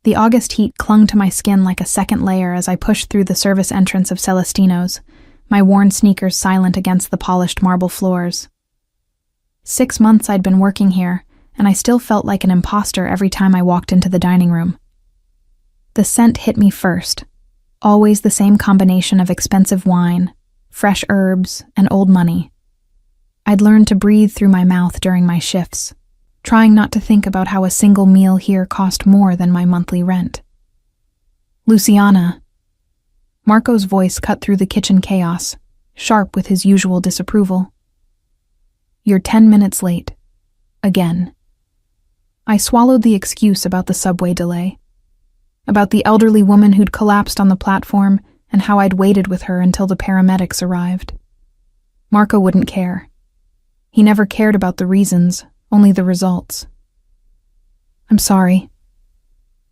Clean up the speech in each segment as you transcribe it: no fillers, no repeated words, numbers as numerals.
The August heat clung to my skin like a second layer as I pushed through the service entrance of Celestino's, my worn sneakers silent against the polished marble floors. 6 months I'd been working here, and I still felt like an imposter every time I walked into the dining room. The scent hit me first, always the same combination of expensive wine, fresh herbs, and old money. I'd learned to breathe through my mouth during my shifts, trying not to think about how a single meal here cost more than my monthly rent. Luciana. Marco's voice cut through the kitchen chaos, sharp with his usual disapproval. You're 10 minutes late. Again. I swallowed the excuse about the subway delay, about the elderly woman who'd collapsed on the platform and how I'd waited with her until the paramedics arrived. Marco wouldn't care. He never cared about the reasons, only the results. I'm sorry.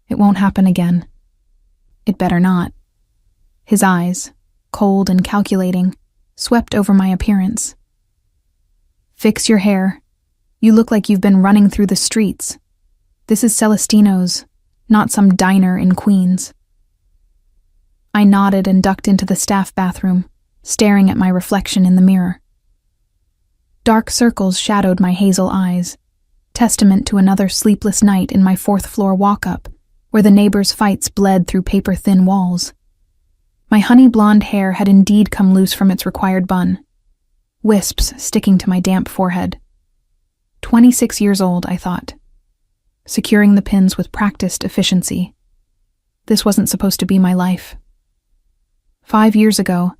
It won't happen again. It better not. His eyes, cold and calculating, swept over my appearance. Fix your hair. You look like you've been running through the streets. This is Celestino's, not some diner in Queens. I nodded and ducked into the staff bathroom, staring at my reflection in the mirror. Dark circles shadowed my hazel eyes, testament to another sleepless night in my 4th-floor walk-up, where the neighbors' fights bled through paper-thin walls. My honey-blonde hair had indeed come loose from its required bun, wisps sticking to my damp forehead. 26 years old, I thought, securing the pins with practiced efficiency. This wasn't supposed to be my life. 5 years ago,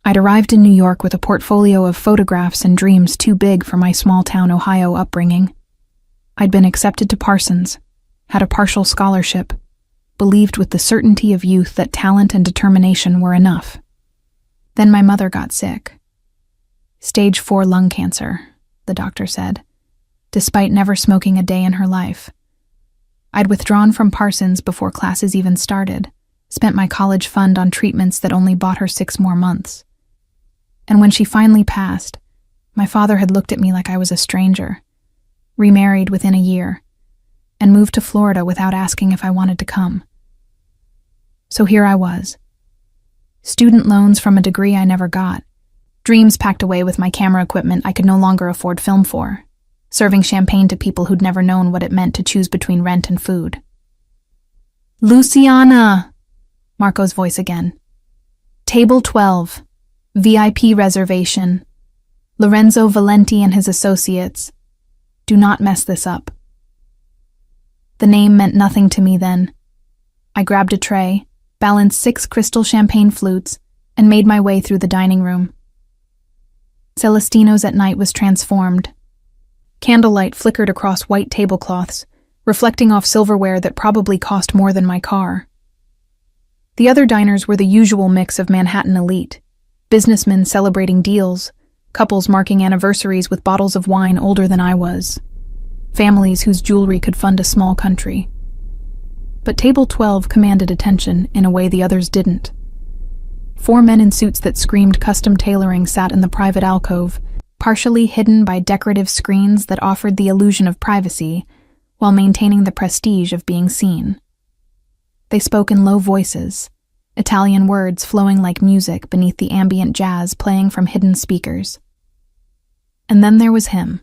I'd arrived in New York with a portfolio of photographs and dreams too big for my small-town Ohio upbringing. I'd been accepted to Parsons, had a partial scholarship, believed with the certainty of youth that talent and determination were enough. Then my mother got sick. Stage 4 lung cancer, the doctor said, despite never smoking a day in her life. I'd withdrawn from Parsons before classes even started, spent my college fund on treatments that only bought her 6 more months. And when she finally passed, my father had looked at me like I was a stranger, remarried within a year, and moved to Florida without asking if I wanted to come. So here I was. Student loans from a degree I never got, dreams packed away with my camera equipment I could no longer afford film for, serving champagne to people who'd never known what it meant to choose between rent and food. Luciana! Marco's voice again. Table 12. VIP reservation. Lorenzo Valenti and his associates. Do not mess this up. The name meant nothing to me then. I grabbed a tray, balanced 6 crystal champagne flutes, and made my way through the dining room. Celestino's at night was transformed. Candlelight flickered across white tablecloths, reflecting off silverware that probably cost more than my car. The other diners were the usual mix of Manhattan elite, businessmen celebrating deals, couples marking anniversaries with bottles of wine older than I was, families whose jewelry could fund a small country. But table 12 commanded attention in a way the others didn't. 4 men in suits that screamed custom tailoring sat in the private alcove, partially hidden by decorative screens that offered the illusion of privacy while maintaining the prestige of being seen. They spoke in low voices, Italian words flowing like music beneath the ambient jazz playing from hidden speakers. And then there was him.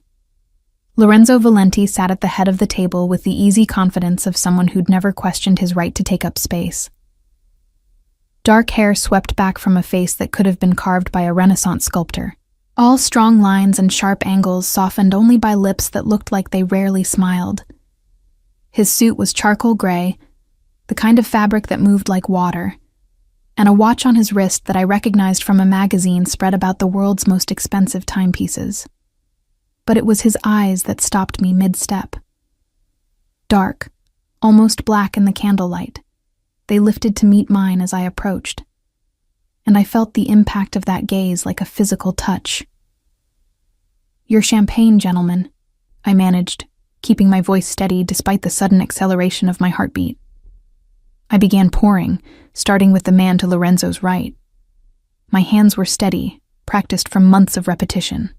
Lorenzo Valenti sat at the head of the table with the easy confidence of someone who'd never questioned his right to take up space. Dark hair swept back from a face that could have been carved by a Renaissance sculptor. All strong lines and sharp angles softened only by lips that looked like they rarely smiled. His suit was charcoal gray, the kind of fabric that moved like water, and a watch on his wrist that I recognized from a magazine spread about the world's most expensive timepieces. But it was his eyes that stopped me mid-step. Dark, almost black in the candlelight, they lifted to meet mine as I approached, and I felt the impact of that gaze like a physical touch. "Your champagne, gentlemen," I managed, keeping my voice steady despite the sudden acceleration of my heartbeat. I began pouring, starting with the man to Lorenzo's right. My hands were steady, practiced from months of repetition.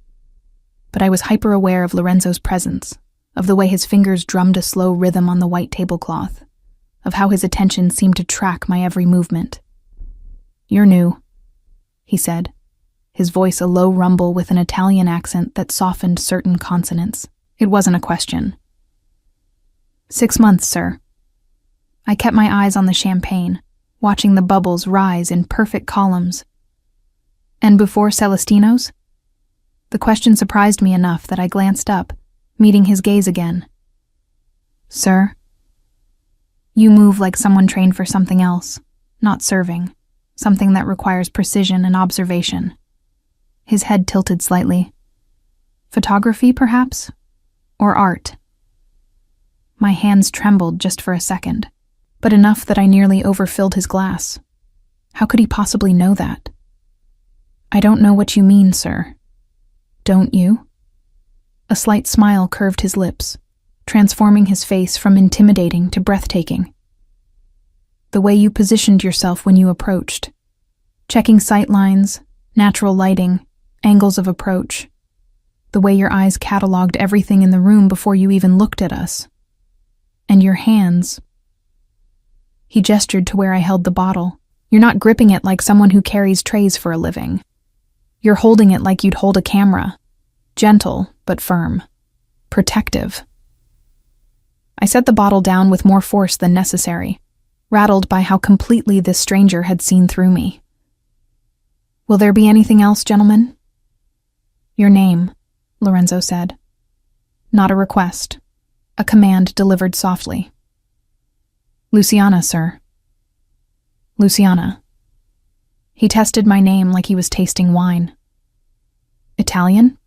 But I was hyper-aware of Lorenzo's presence, of the way his fingers drummed a slow rhythm on the white tablecloth. of how his attention seemed to track my every movement. "You're new," he said, his voice a low rumble with an Italian accent that softened certain consonants. It wasn't a question. 6 months, sir." I kept my eyes on the champagne, watching the bubbles rise in perfect columns. "And before Celestino's?" The question surprised me enough that I glanced up, meeting his gaze again. "Sir?" "You move like someone trained for something else, not serving, something that requires precision and observation." His head tilted slightly. "Photography, perhaps? Or art?" My hands trembled just for a second, but enough that I nearly overfilled his glass. How could he possibly know that? "I don't know what you mean, sir." "Don't you?" A slight smile curved his lips, transforming his face from intimidating to breathtaking. "The way you positioned yourself when you approached. Checking sight lines, natural lighting, angles of approach. The way your eyes cataloged everything in the room before you even looked at us. And your hands." He gestured to where I held the bottle. "You're not gripping it like someone who carries trays for a living. You're holding it like you'd hold a camera. Gentle, but firm. Protective." I set the bottle down with more force than necessary, rattled by how completely this stranger had seen through me. "Will there be anything else, gentlemen?" "Your name," Lorenzo said. Not a request. A command delivered softly. "Luciana, sir." "Luciana." He tested my name like he was tasting wine. "Italian?"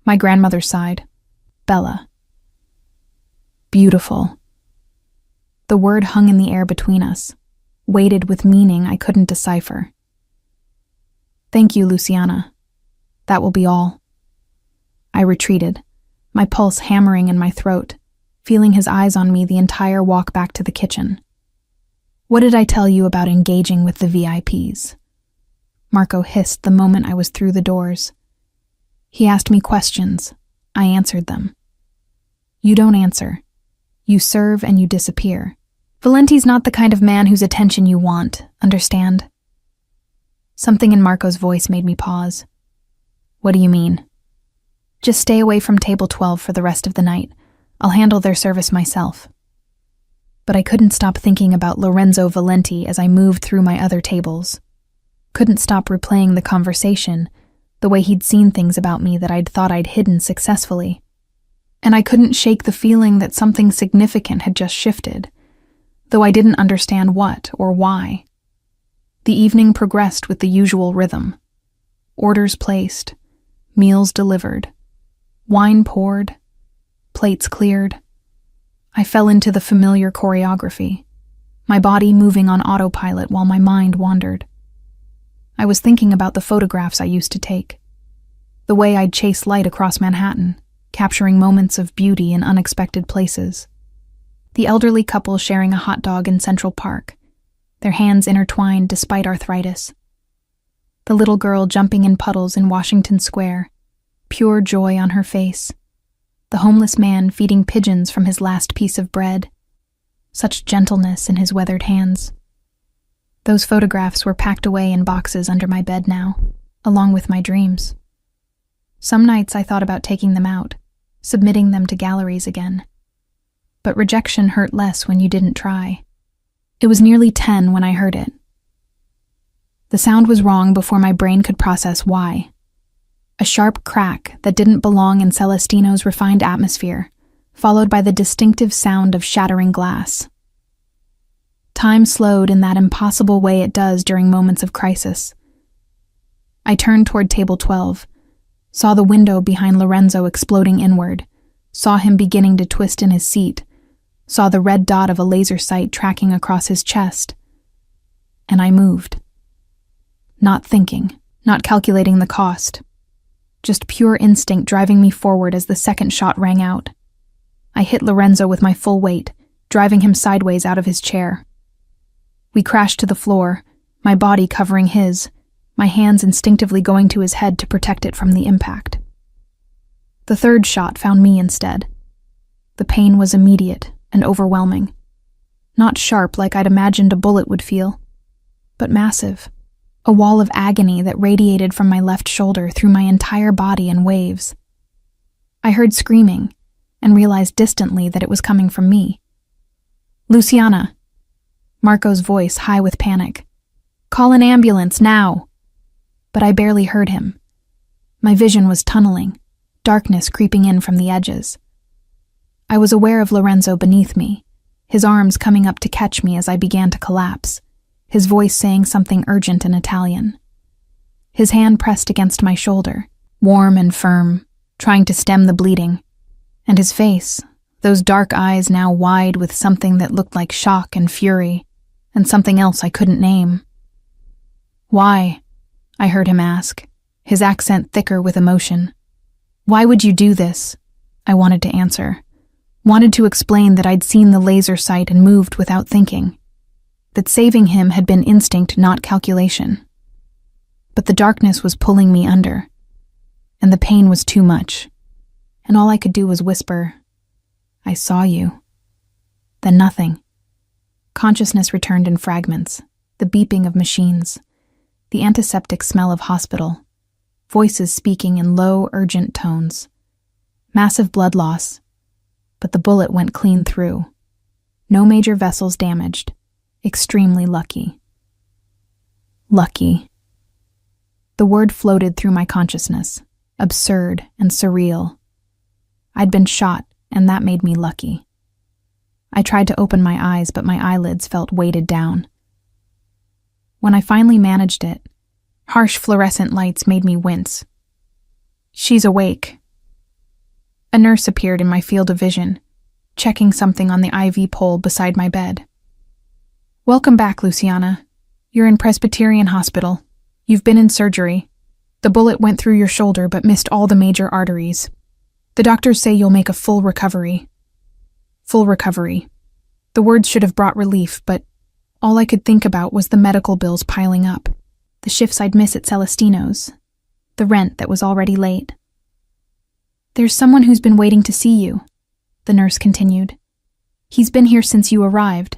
My grandmother's side. "Bella." "Beautiful." The word hung in the air between us, weighted with meaning I couldn't decipher. "Thank you, Luciana. That will be all." I retreated, my pulse hammering in my throat, feeling his eyes on me the entire walk back to the kitchen. "What did I tell you about engaging with the VIPs?" Marco hissed the moment I was through the doors. He asked me questions. I answered them. "You don't answer. You serve and you disappear. Valenti's not the kind of man whose attention you want, understand?" Something in Marco's voice made me pause. "What do you mean?" "Just stay away from table 12 for the rest of the night. I'll handle their service myself." But I couldn't stop thinking about Lorenzo Valenti as I moved through my other tables. Couldn't stop replaying the conversation, the way he'd seen things about me that I'd thought I'd hidden successfully. And I couldn't shake the feeling that something significant had just shifted, though I didn't understand what or why. The evening progressed with the usual rhythm. Orders placed, meals delivered, wine poured, plates cleared. I fell into the familiar choreography, my body moving on autopilot while my mind wandered. I was thinking about the photographs I used to take, the way I'd chase light across Manhattan, capturing moments of beauty in unexpected places. The elderly couple sharing a hot dog in Central Park, their hands intertwined despite arthritis. The little girl jumping in puddles in Washington Square, pure joy on her face. The homeless man feeding pigeons from his last piece of bread, such gentleness in his weathered hands. Those photographs were packed away in boxes under my bed now, along with my dreams. Some nights I thought about taking them out, submitting them to galleries again. But rejection hurt less when you didn't try. It was nearly 10 when I heard it. The sound was wrong before my brain could process why. A sharp crack that didn't belong in Celestino's refined atmosphere, followed by the distinctive sound of shattering glass. Time slowed in that impossible way it does during moments of crisis. I turned toward table 12, saw the window behind Lorenzo exploding inward, saw him beginning to twist in his seat, saw the red dot of a laser sight tracking across his chest, and I moved. Not thinking, not calculating the cost. Just pure instinct driving me forward as the second shot rang out. I hit Lorenzo with my full weight, driving him sideways out of his chair. We crashed to the floor, my body covering his, my hands instinctively going to his head to protect it from the impact. The third shot found me instead. The pain was immediate and overwhelming. Not sharp like I'd imagined a bullet would feel, but massive. A wall of agony that radiated from my left shoulder through my entire body in waves. I heard screaming and realized distantly that it was coming from me. "Luciana!" Marco's voice high with panic. "Call an ambulance, now!" But I barely heard him. My vision was tunneling, darkness creeping in from the edges. I was aware of Lorenzo beneath me, his arms coming up to catch me as I began to collapse, his voice saying something urgent in Italian. His hand pressed against my shoulder, warm and firm, trying to stem the bleeding, and his face, those dark eyes now wide with something that looked like shock and fury, and something else I couldn't name. "Why?" I heard him ask, his accent thicker with emotion. "Why would you do this?" I wanted to answer. Wanted to explain that I'd seen the laser sight and moved without thinking. That saving him had been instinct, not calculation. But the darkness was pulling me under, and the pain was too much, and all I could do was whisper, "I saw you." Then nothing. Consciousness returned in fragments, the beeping of machines, the antiseptic smell of hospital, voices speaking in low, urgent tones. Massive blood loss, but the bullet went clean through. No major vessels damaged. Extremely lucky. Lucky. The word floated through my consciousness, absurd and surreal. I'd been shot, and that made me lucky. I tried to open my eyes, but my eyelids felt weighted down. When I finally managed it, harsh fluorescent lights made me wince. "She's awake." A nurse appeared in my field of vision, checking something on the IV pole beside my bed. "Welcome back, Luciana. You're in Presbyterian Hospital. You've been in surgery. The bullet went through your shoulder but missed all the major arteries. The doctors say you'll make a full recovery." Full recovery. The words should have brought relief, but all I could think about was the medical bills piling up, the shifts I'd miss at Celestino's, the rent that was already late. "There's someone who's been waiting to see you," the nurse continued. "He's been here since you arrived.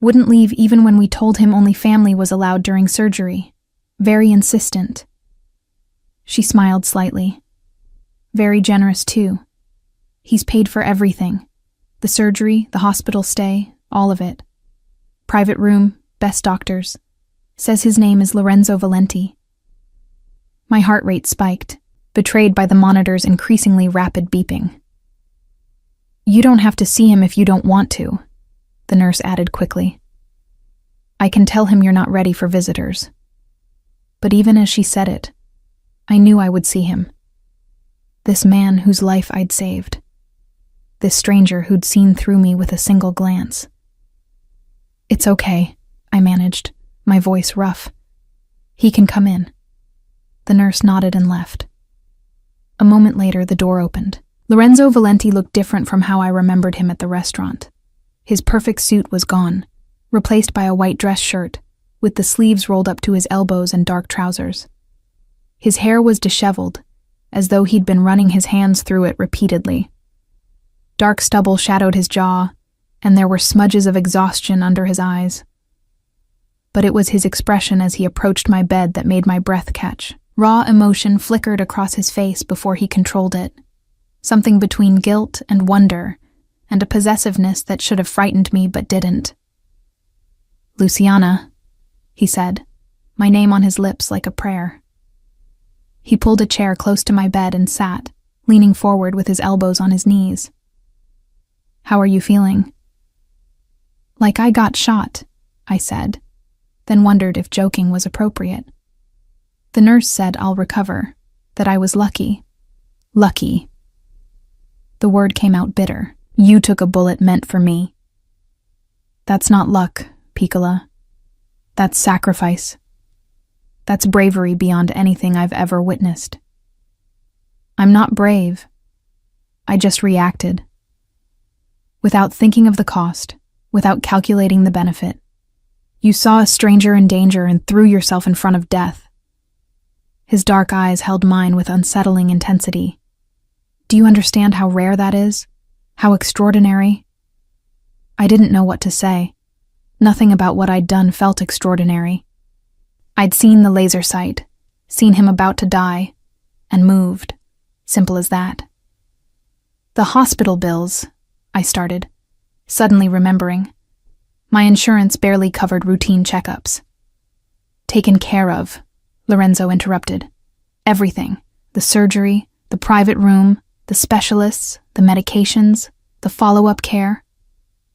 Wouldn't leave even when we told him only family was allowed during surgery. Very insistent." She smiled slightly. "Very generous, too. He's paid for everything. The surgery, the hospital stay, all of it. Private room, best doctors. Says his name is Lorenzo Valenti." My heart rate spiked, betrayed by the monitor's increasingly rapid beeping. "You don't have to see him if you don't want to," the nurse added quickly. "I can tell him you're not ready for visitors." But even as she said it, I knew I would see him. This man whose life I'd saved. This stranger who'd seen through me with a single glance. "It's okay," I managed, my voice rough. "He can come in." The nurse nodded and left. A moment later, the door opened. Lorenzo Valenti looked different from how I remembered him at the restaurant. His perfect suit was gone, replaced by a white dress shirt, with the sleeves rolled up to his elbows and dark trousers. His hair was disheveled, as though he'd been running his hands through it repeatedly. Dark stubble shadowed his jaw, and there were smudges of exhaustion under his eyes. But it was his expression as he approached my bed that made my breath catch. Raw emotion flickered across his face before he controlled it. Something between guilt and wonder, and a possessiveness that should have frightened me but didn't. "Luciana," he said, my name on his lips like a prayer. He pulled a chair close to my bed and sat, leaning forward with his elbows on his knees. "How are you feeling?" "Like I got shot," I said, then wondered if joking was appropriate. The nurse said I'll recover, that I was lucky. Lucky. The word came out bitter. "You took a bullet meant for me." "That's not luck, Piccola. That's sacrifice. That's bravery beyond anything I've ever witnessed." "I'm not brave. I just reacted. Without thinking of the cost, without calculating the benefit. You saw a stranger in danger and threw yourself in front of death." His dark eyes held mine with unsettling intensity. "Do you understand how rare that is? How extraordinary?" I didn't know what to say. Nothing about what I'd done felt extraordinary. I'd seen the laser sight, seen him about to die, and moved. Simple as that. The hospital bills, I started, suddenly remembering. My insurance barely covered routine checkups. Taken care of, Lorenzo interrupted. Everything. The surgery, the private room, the specialists, the medications, the follow-up care.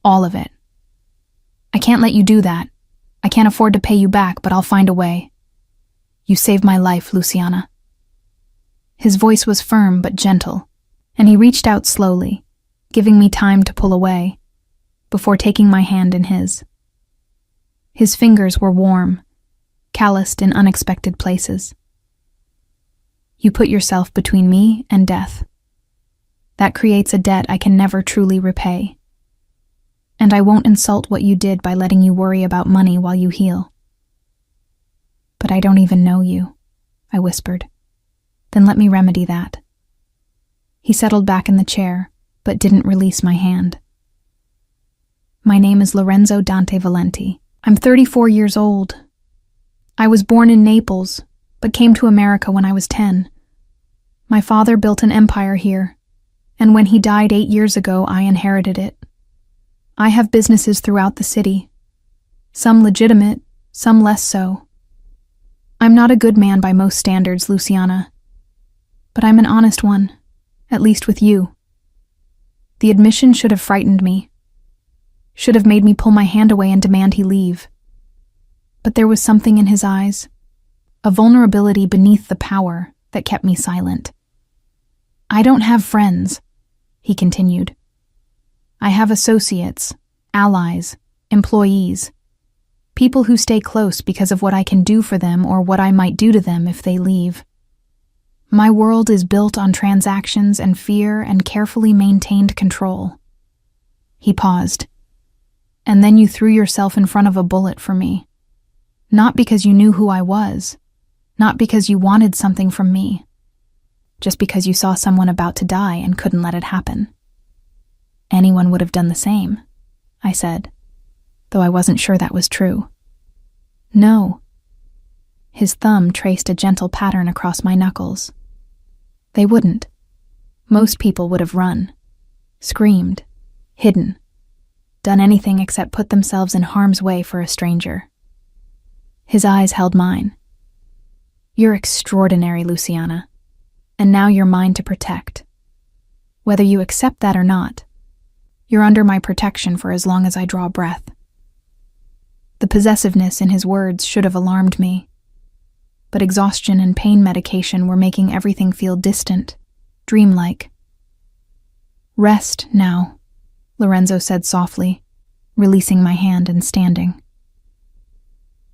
All of it. I can't let you do that. I can't afford to pay you back, but I'll find a way. You saved my life, Luciana. His voice was firm but gentle, and he reached out slowly, giving me time to pull away, before taking my hand in his. His fingers were warm, calloused in unexpected places. You put yourself between me and death. That creates a debt I can never truly repay. And I won't insult what you did by letting you worry about money while you heal. But I don't even know you, I whispered. Then let me remedy that. He settled back in the chair, but didn't release my hand. My name is Lorenzo Dante Valenti. I'm 34 years old. I was born in Naples, but came to America when I was 10. My father built an empire here, and when he died 8 years ago, I inherited it. I have businesses throughout the city, some legitimate, some less so. I'm not a good man by most standards, Luciana, but I'm an honest one, at least with you. The admission should have frightened me, should have made me pull my hand away and demand he leave. But there was something in his eyes, a vulnerability beneath the power that kept me silent. I don't have friends, he continued. I have associates, allies, employees, people who stay close because of what I can do for them or what I might do to them if they leave. My world is built on transactions and fear and carefully maintained control. He paused. And then you threw yourself in front of a bullet for me. Not because you knew who I was, not because you wanted something from me, just because you saw someone about to die and couldn't let it happen. Anyone would have done the same, I said, though I wasn't sure that was true. No. His thumb traced a gentle pattern across my knuckles. They wouldn't. Most people would have run, screamed, hidden, done anything except put themselves in harm's way for a stranger. His eyes held mine. You're extraordinary, Luciana, and now you're mine to protect. Whether you accept that or not, you're under my protection for as long as I draw breath. The possessiveness in his words should have alarmed me, but exhaustion and pain medication were making everything feel distant, dreamlike. Rest now, Lorenzo said softly, releasing my hand and standing.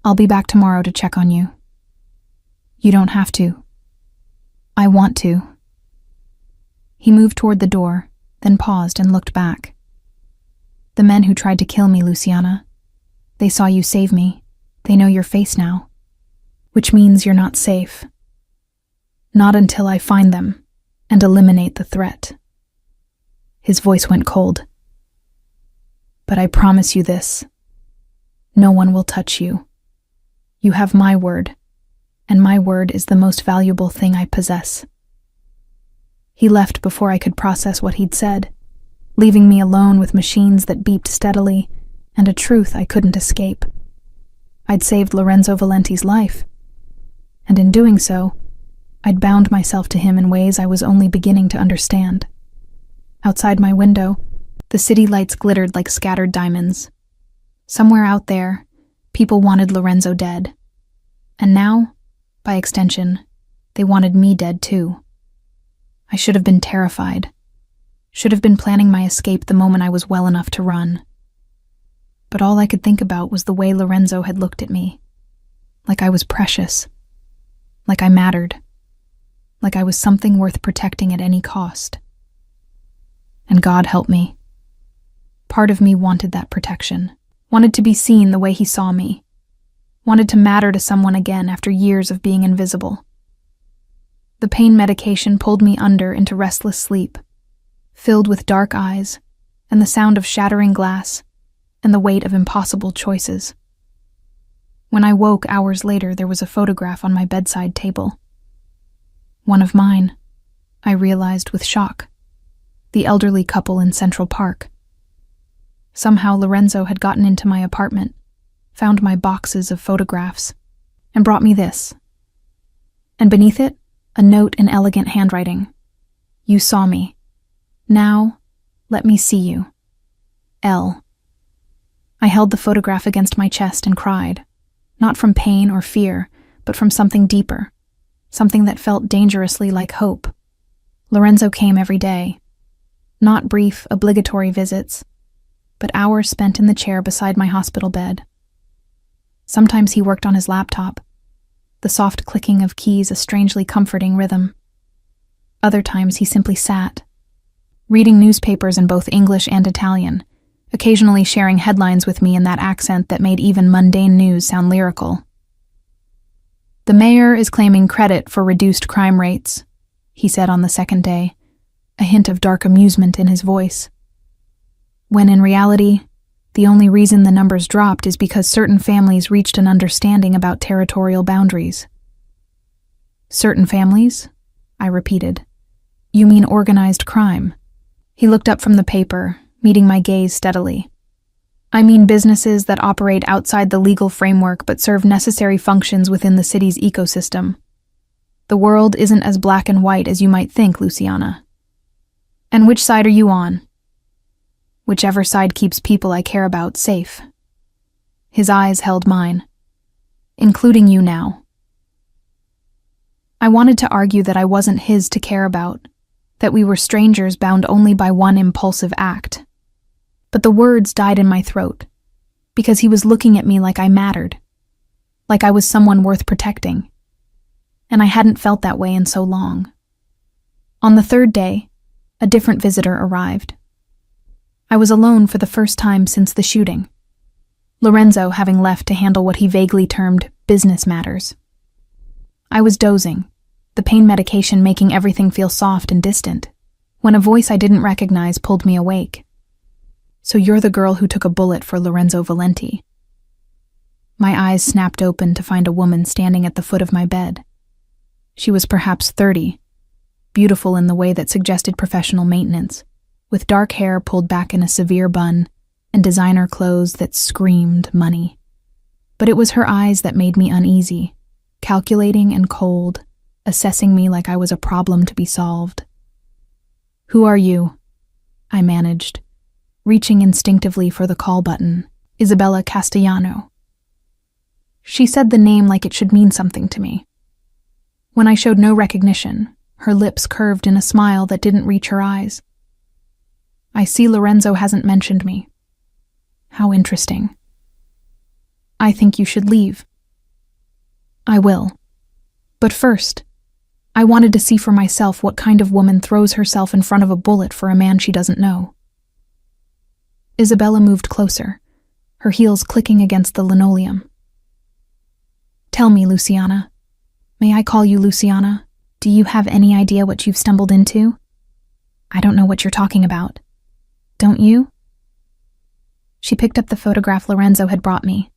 I'll be back tomorrow to check on you. You don't have to. I want to. He moved toward the door, then paused and looked back. The men who tried to kill me, Luciana, they saw you save me. They know your face now, which means you're not safe. Not until I find them and eliminate the threat. His voice went cold. But I promise you this. No one will touch you. You have my word, and my word is the most valuable thing I possess. He left before I could process what he'd said, leaving me alone with machines that beeped steadily and a truth I couldn't escape. I'd saved Lorenzo Valenti's life, and in doing so, I'd bound myself to him in ways I was only beginning to understand. Outside my window, the city lights glittered like scattered diamonds. Somewhere out there, people wanted Lorenzo dead. And now, by extension, they wanted me dead too. I should have been terrified. Should have been planning my escape the moment I was well enough to run. But all I could think about was the way Lorenzo had looked at me. Like I was precious. Like I mattered. Like I was something worth protecting at any cost. And God help me. Part of me wanted that protection. Wanted to be seen the way he saw me. Wanted to matter to someone again after years of being invisible. The pain medication pulled me under into restless sleep, filled with dark eyes and the sound of shattering glass, and the weight of impossible choices. When I woke hours later, there was a photograph on my bedside table. One of mine, I realized with shock. The elderly couple in Central Park. Somehow Lorenzo had gotten into my apartment, found my boxes of photographs, and brought me this. And beneath it, a note in elegant handwriting. You saw me. Now, let me see you. L. I held the photograph against my chest and cried, not from pain or fear, but from something deeper, something that felt dangerously like hope. Lorenzo came every day. Not brief, obligatory visits, but hours spent in the chair beside my hospital bed. Sometimes he worked on his laptop, the soft clicking of keys a strangely comforting rhythm. Other times he simply sat, reading newspapers in both English and Italian, occasionally sharing headlines with me in that accent that made even mundane news sound lyrical. The mayor is claiming credit for reduced crime rates, he said on the second day, a hint of dark amusement in his voice. When in reality, the only reason the numbers dropped is because certain families reached an understanding about territorial boundaries. Certain families? I repeated. You mean organized crime? He looked up from the paper, meeting my gaze steadily. I mean businesses that operate outside the legal framework but serve necessary functions within the city's ecosystem. The world isn't as black and white as you might think, Luciana. And which side are you on? Whichever side keeps people I care about safe. His eyes held mine. Including you now. I wanted to argue that I wasn't his to care about, that we were strangers bound only by one impulsive act. But the words died in my throat, because he was looking at me like I mattered, like I was someone worth protecting. And I hadn't felt that way in so long. On the third day, a different visitor arrived. I was alone for the first time since the shooting, Lorenzo having left to handle what he vaguely termed business matters. I was dozing, the pain medication making everything feel soft and distant, when a voice I didn't recognize pulled me awake. So you're the girl who took a bullet for Lorenzo Valenti. My eyes snapped open to find a woman standing at the foot of my bed. She was perhaps 30, beautiful in the way that suggested professional maintenance, with dark hair pulled back in a severe bun and designer clothes that screamed money. But it was her eyes that made me uneasy, calculating and cold, assessing me like I was a problem to be solved. Who are you? I managed, reaching instinctively for the call button. Isabella Castellano. She said the name like it should mean something to me. When I showed no recognition, her lips curved in a smile that didn't reach her eyes. I see Lorenzo hasn't mentioned me. How interesting. I think you should leave. I will. But first, I wanted to see for myself what kind of woman throws herself in front of a bullet for a man she doesn't know. Isabella moved closer, her heels clicking against the linoleum. Tell me, Luciana. May I call you Luciana? Do you have any idea what you've stumbled into? I don't know what you're talking about. Don't you? She picked up the photograph Lorenzo had brought me,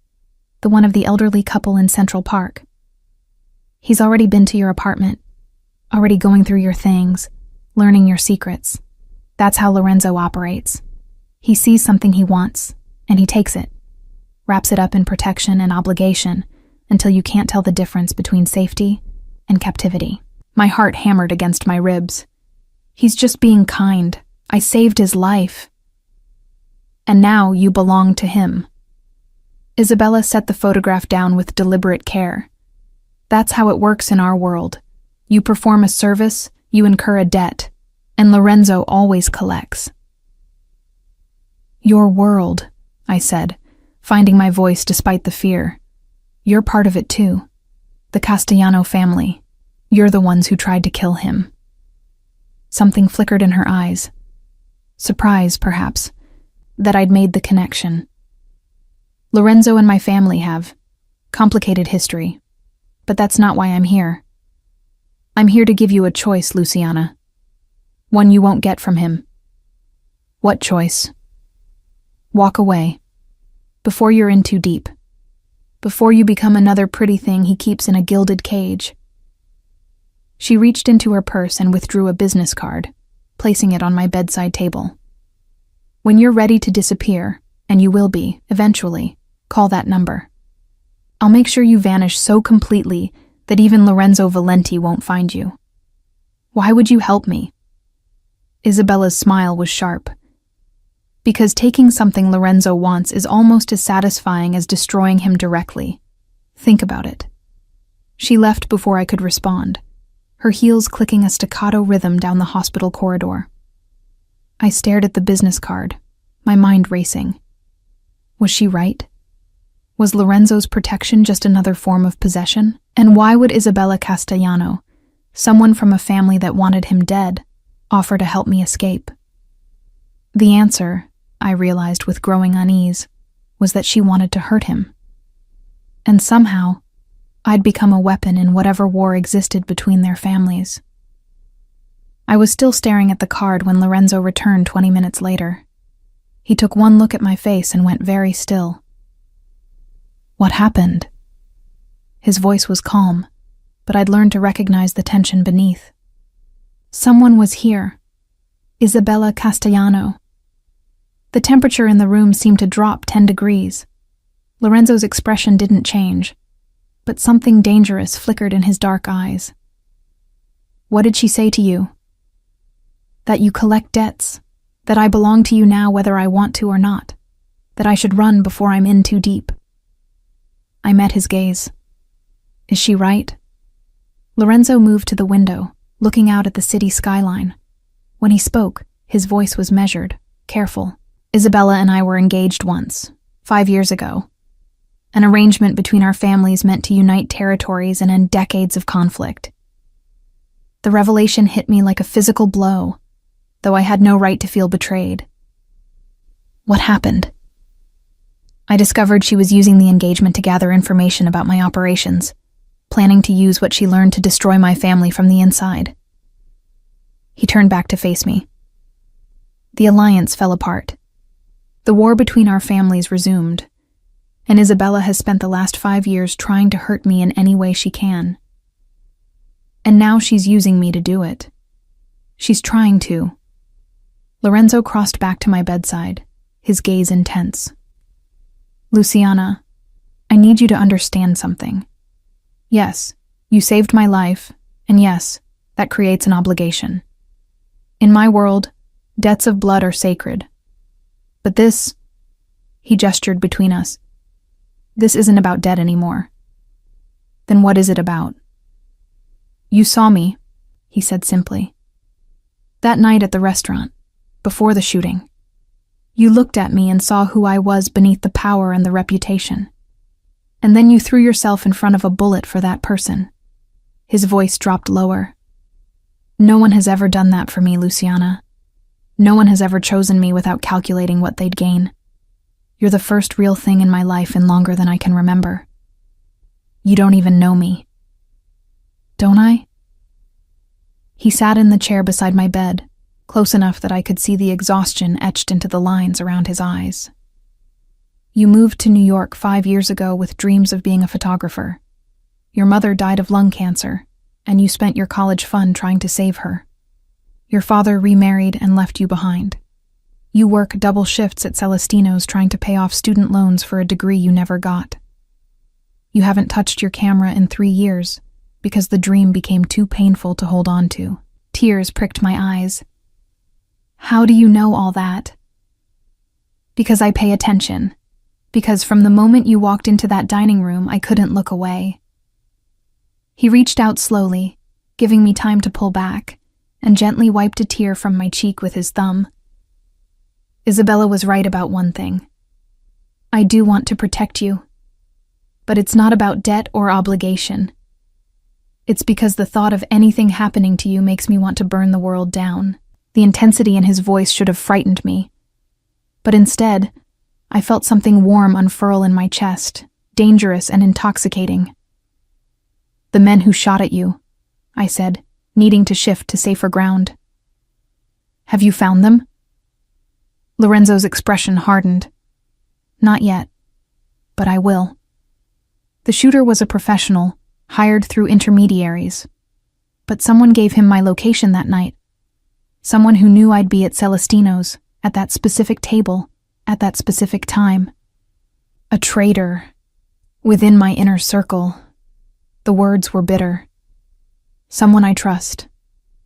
the one of the elderly couple in Central Park. He's already been to your apartment, already going through your things, learning your secrets. That's how Lorenzo operates. He sees something he wants, and he takes it, wraps it up in protection and obligation until you can't tell the difference between safety and captivity. My heart hammered against my ribs. He's just being kind. I saved his life. And now you belong to him. Isabella set the photograph down with deliberate care. That's how it works in our world. You perform a service, you incur a debt, and Lorenzo always collects. Your world, I said, finding my voice despite the fear. You're part of it too. The Castellano family. You're the ones who tried to kill him. Something flickered in her eyes. Surprise, perhaps, that I'd made the connection. Lorenzo and my family have complicated history, but that's not why I'm here. I'm here to give you a choice, Luciana. One you won't get from him. What choice? Walk away, before you're in too deep. Before you become another pretty thing he keeps in a gilded cage. She reached into her purse and withdrew a business card, placing it on my bedside table. When you're ready to disappear, and you will be, eventually, call that number. I'll make sure you vanish so completely that even Lorenzo Valenti won't find you. Why would you help me? Isabella's smile was sharp. Because taking something Lorenzo wants is almost as satisfying as destroying him directly. Think about it. She left before I could respond, her heels clicking a staccato rhythm down the hospital corridor. I stared at the business card, my mind racing. Was she right? Was Lorenzo's protection just another form of possession? And why would Isabella Castellano, someone from a family that wanted him dead, offer to help me escape? The answer, I realized with growing unease, was that she wanted to hurt him. And somehow, I'd become a weapon in whatever war existed between their families. I was still staring at the card when Lorenzo returned 20 minutes later. He took one look at my face and went very still. What happened? His voice was calm, but I'd learned to recognize the tension beneath. Someone was here. Isabella Castellano. The temperature in the room seemed to drop 10 degrees. Lorenzo's expression didn't change, but something dangerous flickered in his dark eyes. What did she say to you? That you collect debts, that I belong to you now whether I want to or not, that I should run before I'm in too deep. I met his gaze. Is she right? Lorenzo moved to the window, looking out at the city skyline. When he spoke, his voice was measured, careful. Isabella and I were engaged once, 5 years ago. An arrangement between our families meant to unite territories and end decades of conflict. The revelation hit me like a physical blow, though I had no right to feel betrayed. What happened? I discovered she was using the engagement to gather information about my operations, planning to use what she learned to destroy my family from the inside. He turned back to face me. The alliance fell apart. The war between our families resumed, and Isabella has spent the last 5 years trying to hurt me in any way she can. And now she's using me to do it. She's trying to. Lorenzo crossed back to my bedside, his gaze intense. Luciana, I need you to understand something. Yes, you saved my life, and yes, that creates an obligation. In my world, debts of blood are sacred. But this, he gestured between us, this isn't about debt anymore. Then what is it about? You saw me, he said simply. That night at the restaurant, before the shooting. You looked at me and saw who I was beneath the power and the reputation. And then you threw yourself in front of a bullet for that person. His voice dropped lower. No one has ever done that for me, Luciana. No one has ever chosen me without calculating what they'd gain. You're the first real thing in my life in longer than I can remember. You don't even know me. Don't I? He sat in the chair beside my bed, close enough that I could see the exhaustion etched into the lines around his eyes. You moved to New York 5 years ago with dreams of being a photographer. Your mother died of lung cancer, and you spent your college fund trying to save her. Your father remarried and left you behind. You work double shifts at Celestino's trying to pay off student loans for a degree you never got. You haven't touched your camera in 3 years because the dream became too painful to hold on to. Tears pricked my eyes. How do you know all that? Because I pay attention. Because from the moment you walked into that dining room, I couldn't look away. He reached out slowly, giving me time to pull back, and gently wiped a tear from my cheek with his thumb. Isabella was right about one thing. I do want to protect you. But it's not about debt or obligation. It's because the thought of anything happening to you makes me want to burn the world down. The intensity in his voice should have frightened me. But instead, I felt something warm unfurl in my chest, dangerous and intoxicating. The men who shot at you, I said, needing to shift to safer ground. Have you found them? Lorenzo's expression hardened. Not yet, but I will. The shooter was a professional, hired through intermediaries. But someone gave him my location that night. Someone who knew I'd be at Celestino's, at that specific table, at that specific time. A traitor. Within my inner circle. The words were bitter. Someone I trust.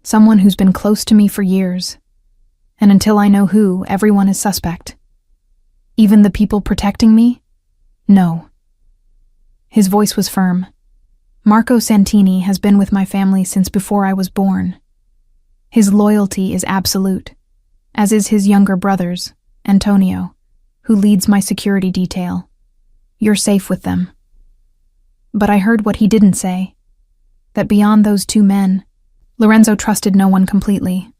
Someone who's been close to me for years. And until I know who, everyone is suspect. Even the people protecting me? No. His voice was firm. Marco Santini has been with my family since before I was born. His loyalty is absolute, as is his younger brother's, Antonio, who leads my security detail. You're safe with them. But I heard what he didn't say, that beyond those two men, Lorenzo trusted no one completely.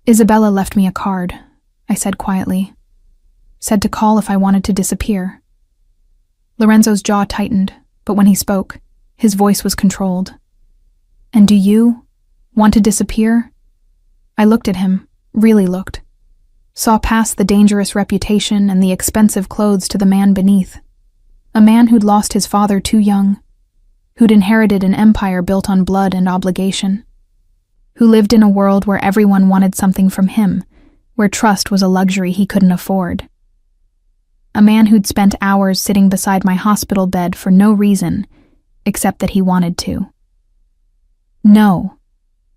Isabella left me a card, I said quietly. Said to call if I wanted to disappear. Lorenzo's jaw tightened, but when he spoke, his voice was controlled. And do you want to disappear? I looked at him, really looked. Saw past the dangerous reputation and the expensive clothes to the man beneath. A man who'd lost his father too young, who'd inherited an empire built on blood and obligation, who lived in a world where everyone wanted something from him, where trust was a luxury he couldn't afford. A man who'd spent hours sitting beside my hospital bed for no reason, except that he wanted to. No,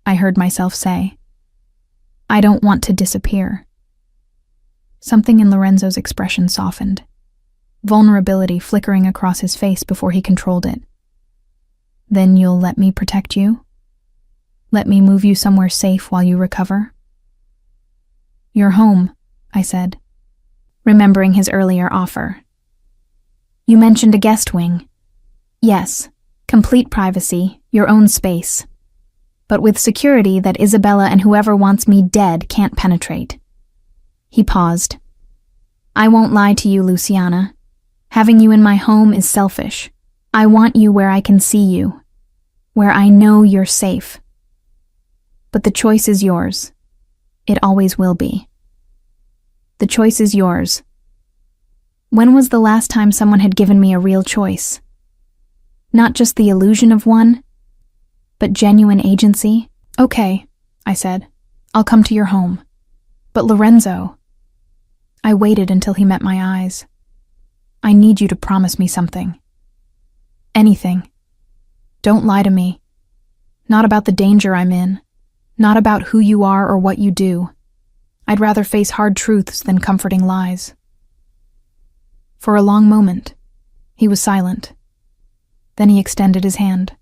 I heard myself say. I don't want to disappear. Something in Lorenzo's expression softened, vulnerability flickering across his face before he controlled it. Then you'll let me protect you? Let me move you somewhere safe while you recover? You're home, I said, remembering his earlier offer. You mentioned a guest wing. Yes, complete privacy, your own space. But with security that Isabella and whoever wants me dead can't penetrate. He paused. I won't lie to you, Luciana. Having you in my home is selfish. I want you where I can see you, where I know you're safe. But the choice is yours. It always will be. The choice is yours. When was the last time someone had given me a real choice? Not just the illusion of one, but genuine agency? Okay, I said. I'll come to your home. But Lorenzo... I waited until he met my eyes. I need you to promise me something. Anything. Don't lie to me. Not about the danger I'm in. Not about who you are or what you do. I'd rather face hard truths than comforting lies. For a long moment, he was silent. Then he extended his hand.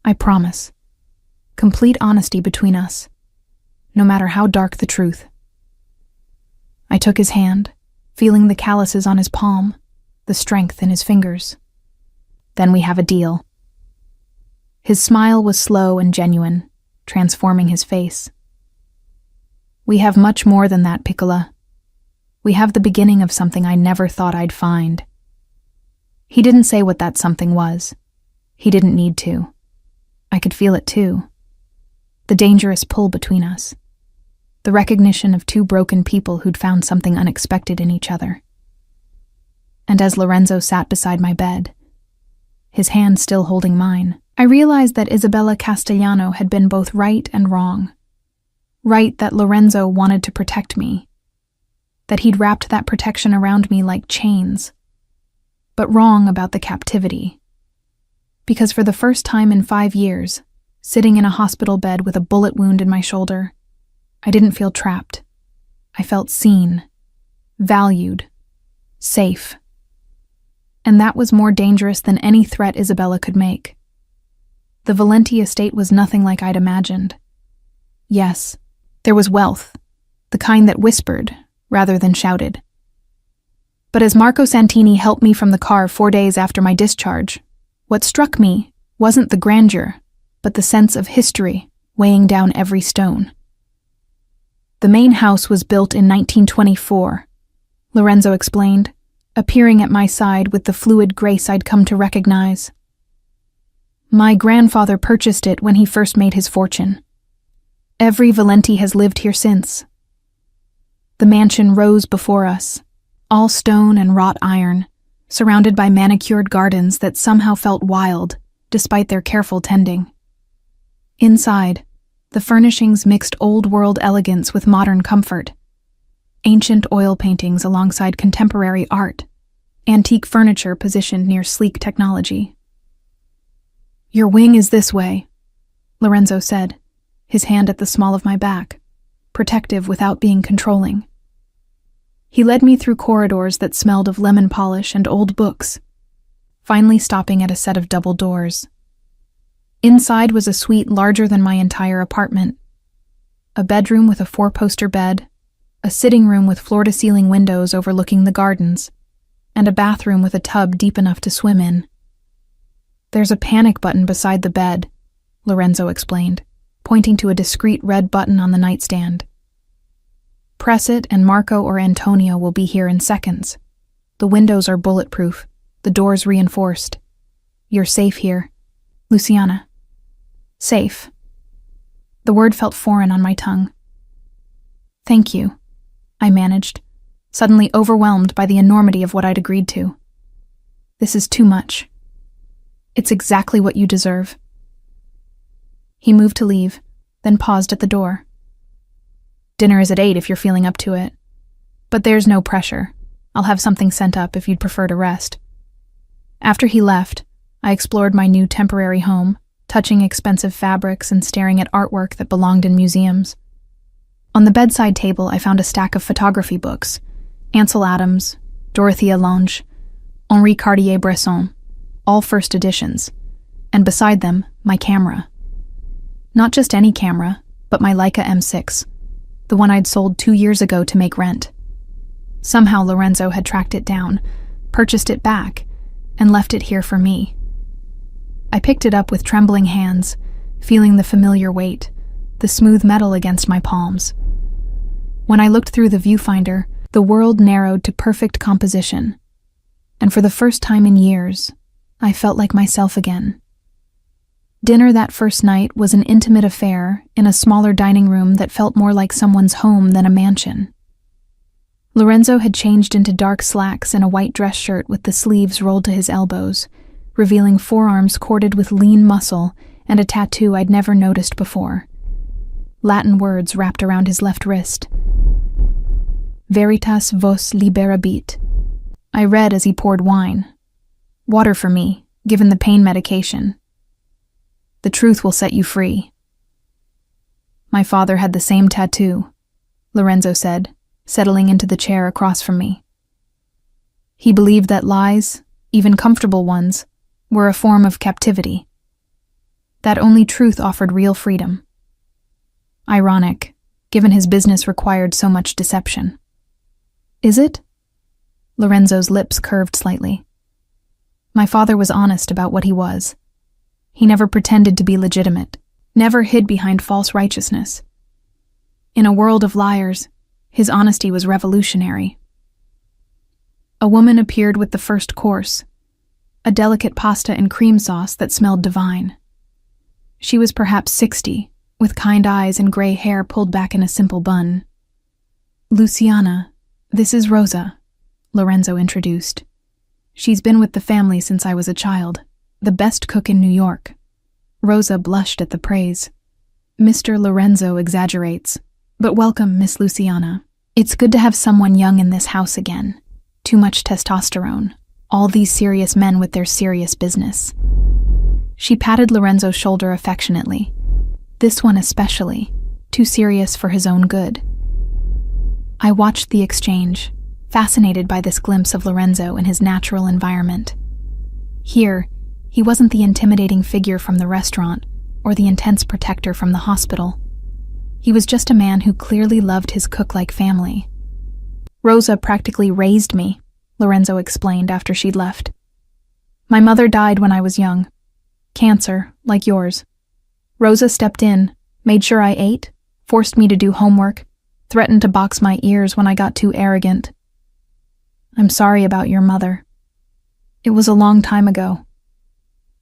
I promise. Complete honesty between us, no matter how dark the truth. I took his hand, feeling the calluses on his palm, the strength in his fingers. Then we have a deal. His smile was slow and genuine, transforming his face. We have much more than that, Piccola. We have the beginning of something I never thought I'd find. He didn't say what that something was. He didn't need to. I could feel it too. The dangerous pull between us. The recognition of two broken people who'd found something unexpected in each other. And as Lorenzo sat beside my bed, his hand still holding mine, I realized that Isabella Castellano had been both right and wrong. Right that Lorenzo wanted to protect me, that he'd wrapped that protection around me like chains, but wrong about the captivity. Because for the first time in 5 years, sitting in a hospital bed with a bullet wound in my shoulder, I didn't feel trapped. I felt seen, valued, safe. And that was more dangerous than any threat Isabella could make. The Valenti estate was nothing like I'd imagined. Yes, there was wealth, the kind that whispered rather than shouted. But as Marco Santini helped me from the car 4 days after my discharge, what struck me wasn't the grandeur, but the sense of history weighing down every stone. The main house was built in 1924, Lorenzo explained, appearing at my side with the fluid grace I'd come to recognize. My grandfather purchased it when he first made his fortune. Every Valenti has lived here since. The mansion rose before us, all stone and wrought iron, surrounded by manicured gardens that somehow felt wild, despite their careful tending. Inside, the furnishings mixed old-world elegance with modern comfort. Ancient oil paintings alongside contemporary art, antique furniture positioned near sleek technology. "Your wing is this way," Lorenzo said, his hand at the small of my back, protective without being controlling. He led me through corridors that smelled of lemon polish and old books, finally stopping at a set of double doors. Inside was a suite larger than my entire apartment. A bedroom with a 4-poster bed, a sitting room with floor-to-ceiling windows overlooking the gardens, and a bathroom with a tub deep enough to swim in. "There's a panic button beside the bed," Lorenzo explained, pointing to a discreet red button on the nightstand. "Press it and Marco or Antonio will be here in seconds. The windows are bulletproof, the doors reinforced. You're safe here. Luciana." Safe. The word felt foreign on my tongue. "Thank you," I managed, suddenly overwhelmed by the enormity of what I'd agreed to. "This is too much. It's exactly what you deserve." He moved to leave, then paused at the door. "Dinner is at 8 if you're feeling up to it. But there's no pressure. I'll have something sent up if you'd prefer to rest." After he left, I explored my new temporary home, touching expensive fabrics and staring at artwork that belonged in museums. On the bedside table, I found a stack of photography books: Ansel Adams, Dorothea Lange, Henri Cartier-Bresson, all first editions, and beside them, my camera. Not just any camera, but my Leica M6, the one I'd sold 2 years ago to make rent. Somehow Lorenzo had tracked it down, purchased it back, and left it here for me. I picked it up with trembling hands, feeling the familiar weight, the smooth metal against my palms. When I looked through the viewfinder, the world narrowed to perfect composition, and for the first time in years, I felt like myself again. Dinner that first night was an intimate affair in a smaller dining room that felt more like someone's home than a mansion. Lorenzo had changed into dark slacks and a white dress shirt with the sleeves rolled to his elbows, revealing forearms corded with lean muscle and a tattoo I'd never noticed before. Latin words wrapped around his left wrist. "Veritas vos liberabit," I read as he poured wine. "Water for me, given the pain medication. The truth will set you free." "My father had the same tattoo," Lorenzo said, settling into the chair across from me. "He believed that lies, even comfortable ones, were a form of captivity. That only truth offered real freedom. Ironic, given his business required so much deception." "Is it?" Lorenzo's lips curved slightly. "My father was honest about what he was. He never pretended to be legitimate, never hid behind false righteousness. In a world of liars, his honesty was revolutionary." A woman appeared with the first course, a delicate pasta and cream sauce that smelled divine. She was perhaps 60, with kind eyes and gray hair pulled back in a simple bun. "Luciana, this is Rosa," Lorenzo introduced. "She's been with the family since I was a child, the best cook in New York." Rosa blushed at the praise. "Mr. Lorenzo exaggerates, but welcome, Miss Luciana. It's good to have someone young in this house again. Too much testosterone. All these serious men with their serious business." She patted Lorenzo's shoulder affectionately. This one especially, too serious for his own good. I watched the exchange, fascinated by this glimpse of Lorenzo in his natural environment. Here, he wasn't the intimidating figure from the restaurant or the intense protector from the hospital. He was just a man who clearly loved his cook-like family. "Rosa practically raised me," Lorenzo explained after she'd left. "My mother died when I was young. Cancer, like yours. Rosa stepped in, made sure I ate, forced me to do homework, threatened to box my ears when I got too arrogant. I'm sorry about your mother. It was a long time ago.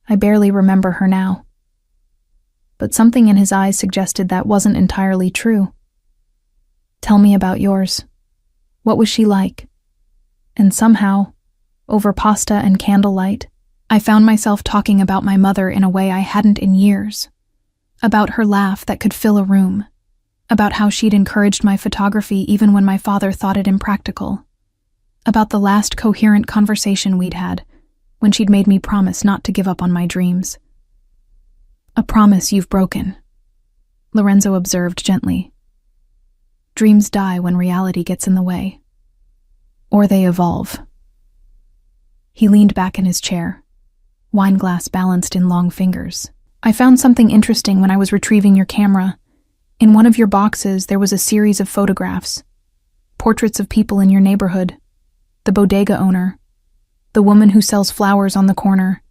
I barely remember her now." But something in his eyes suggested that wasn't entirely true. "Tell me about yours. What was she like?" And somehow, Over pasta and candlelight, I found myself talking about my mother in a way I hadn't in years. About her laugh that could fill a room. About how she'd encouraged my photography even when my father thought it impractical. About the last coherent conversation we'd had, when she'd made me promise not to give up on my dreams. A promise you've broken, Lorenzo observed gently. Dreams die when reality gets in the way. Or they evolve. He leaned back in his chair, wine glass balanced in long fingers. I found something interesting when I was retrieving your camera. In one of your boxes, there was a series of photographs. Portraits of people in your neighborhood. The bodega owner. The woman who sells flowers on the corner.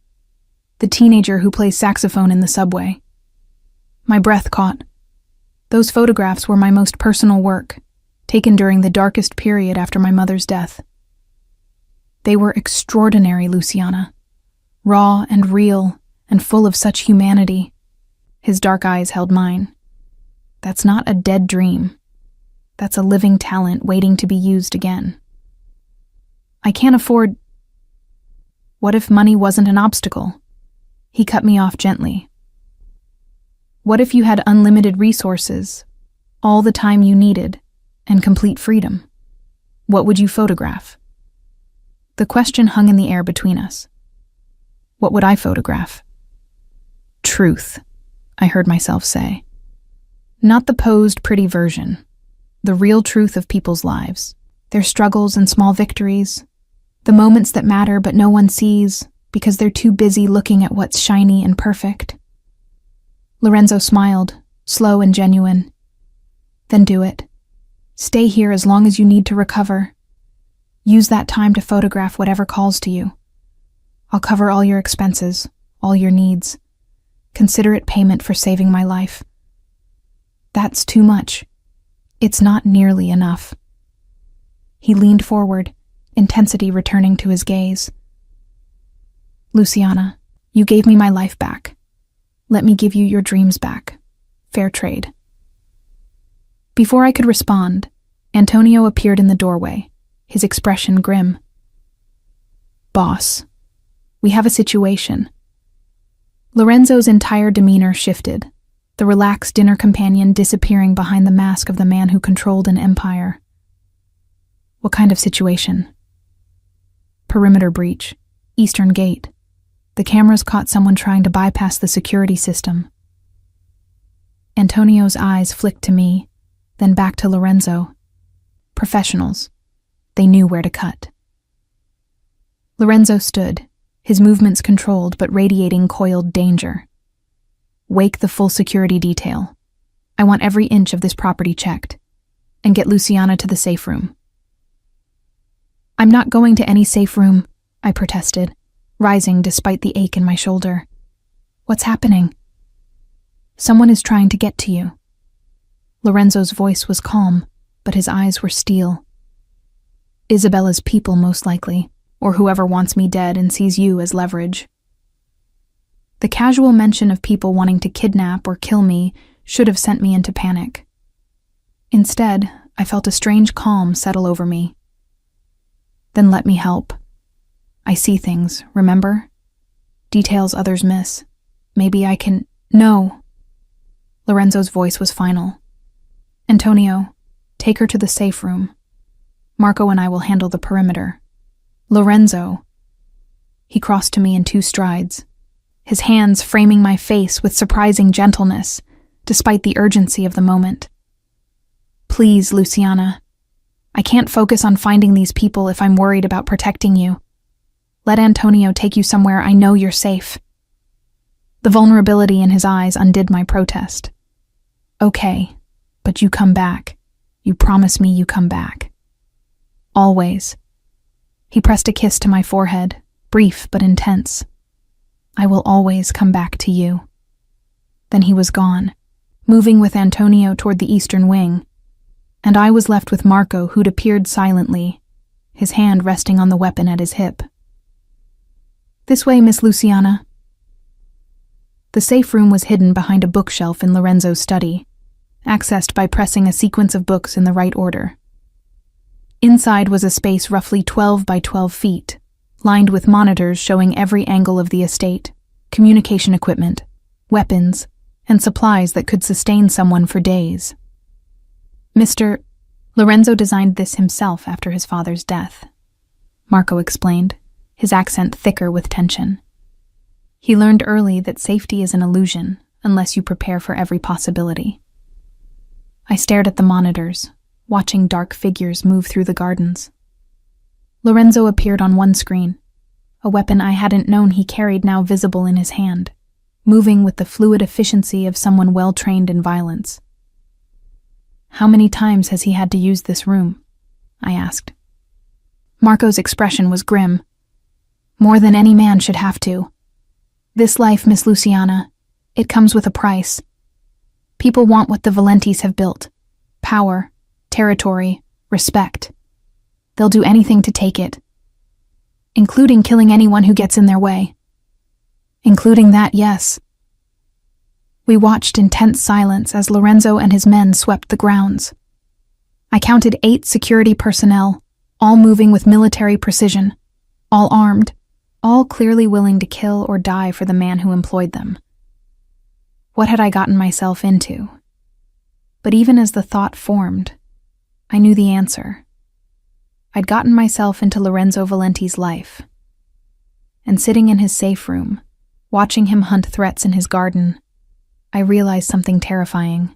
The teenager who plays saxophone in the subway. My breath caught. Those photographs were my most personal work, taken during the darkest period after my mother's death. They were extraordinary, Luciana. Raw and real, and full of such humanity. His dark eyes held mine. That's not a dead dream. That's a living talent waiting to be used again. I can't afford... What if money wasn't an obstacle? He cut me off gently. What if you had unlimited resources, all the time you needed, and complete freedom? What would you photograph? The question hung in the air between us. What would I photograph? Truth, I heard myself say. Not the posed, pretty version. The real truth of people's lives. Their struggles and small victories. The moments that matter but no one sees because they're too busy looking at what's shiny and perfect. Lorenzo smiled, slow and genuine. Then do it. Stay here as long as you need to recover. Use that time to photograph whatever calls to you. I'll cover all your expenses, all your needs. Consider it payment for saving my life. That's too much. It's not nearly enough. He leaned forward, intensity returning to his gaze. Luciana, you gave me my life back. Let me give you your dreams back. Fair trade. Before I could respond, Antonio appeared in the doorway, his expression grim. Boss, we have a situation. Lorenzo's entire demeanor shifted, the relaxed dinner companion disappearing behind the mask of the man who controlled an empire. What kind of situation? Perimeter breach, Eastern Gate. The cameras caught someone trying to bypass the security system. Antonio's eyes flicked to me, then back to Lorenzo. Professionals. They knew where to cut. Lorenzo stood, his movements controlled but radiating coiled danger. Wake the full security detail. I want every inch of this property checked. And get Luciana to the safe room. I'm not going to any safe room, I protested, rising despite the ache in my shoulder. What's happening? Someone is trying to get to you. Lorenzo's voice was calm, but his eyes were steel. Isabella's people, most likely, or whoever wants me dead and sees you as leverage. The casual mention of people wanting to kidnap or kill me should have sent me into panic. Instead, I felt a strange calm settle over me. Then let me help. I see things, remember? Details others miss. Maybe I can... No. Lorenzo's voice was final. Antonio, take her to the safe room. Marco and I will handle the perimeter. Lorenzo. He crossed to me in 2 strides, his hands framing my face with surprising gentleness, despite the urgency of the moment. Please, Luciana. I can't focus on finding these people if I'm worried about protecting you. Let Antonio take you somewhere I know you're safe. The vulnerability in his eyes undid my protest. Okay, but you come back. You promise me you come back. Always. He pressed a kiss to my forehead, brief but intense. I will always come back to you. Then he was gone, moving with Antonio toward the eastern wing, and I was left with Marco, who'd appeared silently, his hand resting on the weapon at his hip. This way, Miss Luciana. The safe room was hidden behind a bookshelf in Lorenzo's study, accessed by pressing a sequence of books in the right order. Inside was a space roughly 12 by 12 feet, lined with monitors showing every angle of the estate, communication equipment, weapons, and supplies that could sustain someone for days. Mr. Lorenzo designed this himself after his father's death, Marco explained, his accent thicker with tension. He learned early that safety is an illusion unless you prepare for every possibility. I stared at the monitors, watching dark figures move through the gardens. Lorenzo appeared on one screen, a weapon I hadn't known he carried now visible in his hand, moving with the fluid efficiency of someone well-trained in violence. How many times has he had to use this room? I asked. Marco's expression was grim. More than any man should have to. This life, Miss Luciana, it comes with a price. People want what the Valentis have built. Power, territory, respect. They'll do anything to take it, including killing anyone who gets in their way. Including that, yes. We watched in tense silence as Lorenzo and his men swept the grounds. I counted 8 security personnel, all moving with military precision, all armed, all clearly willing to kill or die for the man who employed them. What had I gotten myself into? But even as the thought formed, I knew the answer. I'd gotten myself into Lorenzo Valenti's life. And sitting in his safe room, watching him hunt threats in his garden, I realized something terrifying.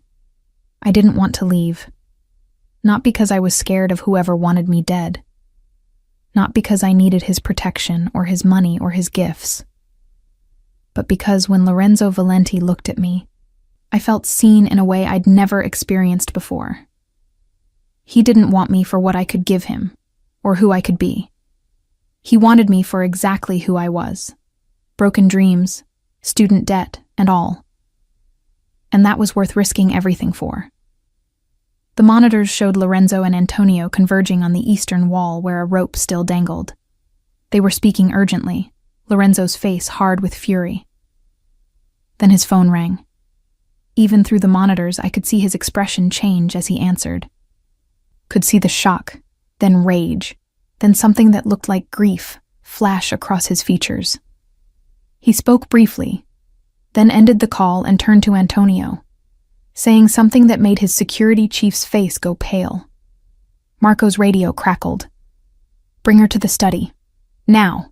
I didn't want to leave. Not because I was scared of whoever wanted me dead. Not because I needed his protection or his money or his gifts. But because when Lorenzo Valenti looked at me, I felt seen in a way I'd never experienced before. He didn't want me for what I could give him, or who I could be. He wanted me for exactly who I was. Broken dreams, student debt, and all. And that was worth risking everything for. The monitors showed Lorenzo and Antonio converging on the eastern wall where a rope still dangled. They were speaking urgently, Lorenzo's face hard with fury. Then his phone rang. Even through the monitors, I could see his expression change as he answered. Could see the shock, then rage, then something that looked like grief flash across his features. He spoke briefly, then ended the call and turned to Antonio, saying something that made his security chief's face go pale. Marco's radio crackled. Bring her to the study. Now.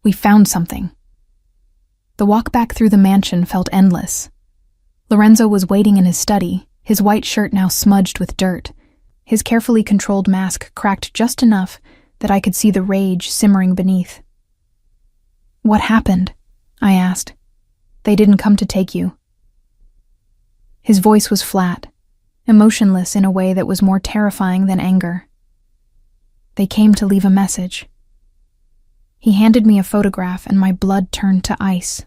We found something. The walk back through the mansion felt endless. Lorenzo was waiting in his study, his white shirt now smudged with dirt, his carefully controlled mask cracked just enough that I could see the rage simmering beneath. What happened? I asked. They didn't come to take you. His voice was flat, emotionless in a way that was more terrifying than anger. They came to leave a message. He handed me a photograph and my blood turned to ice.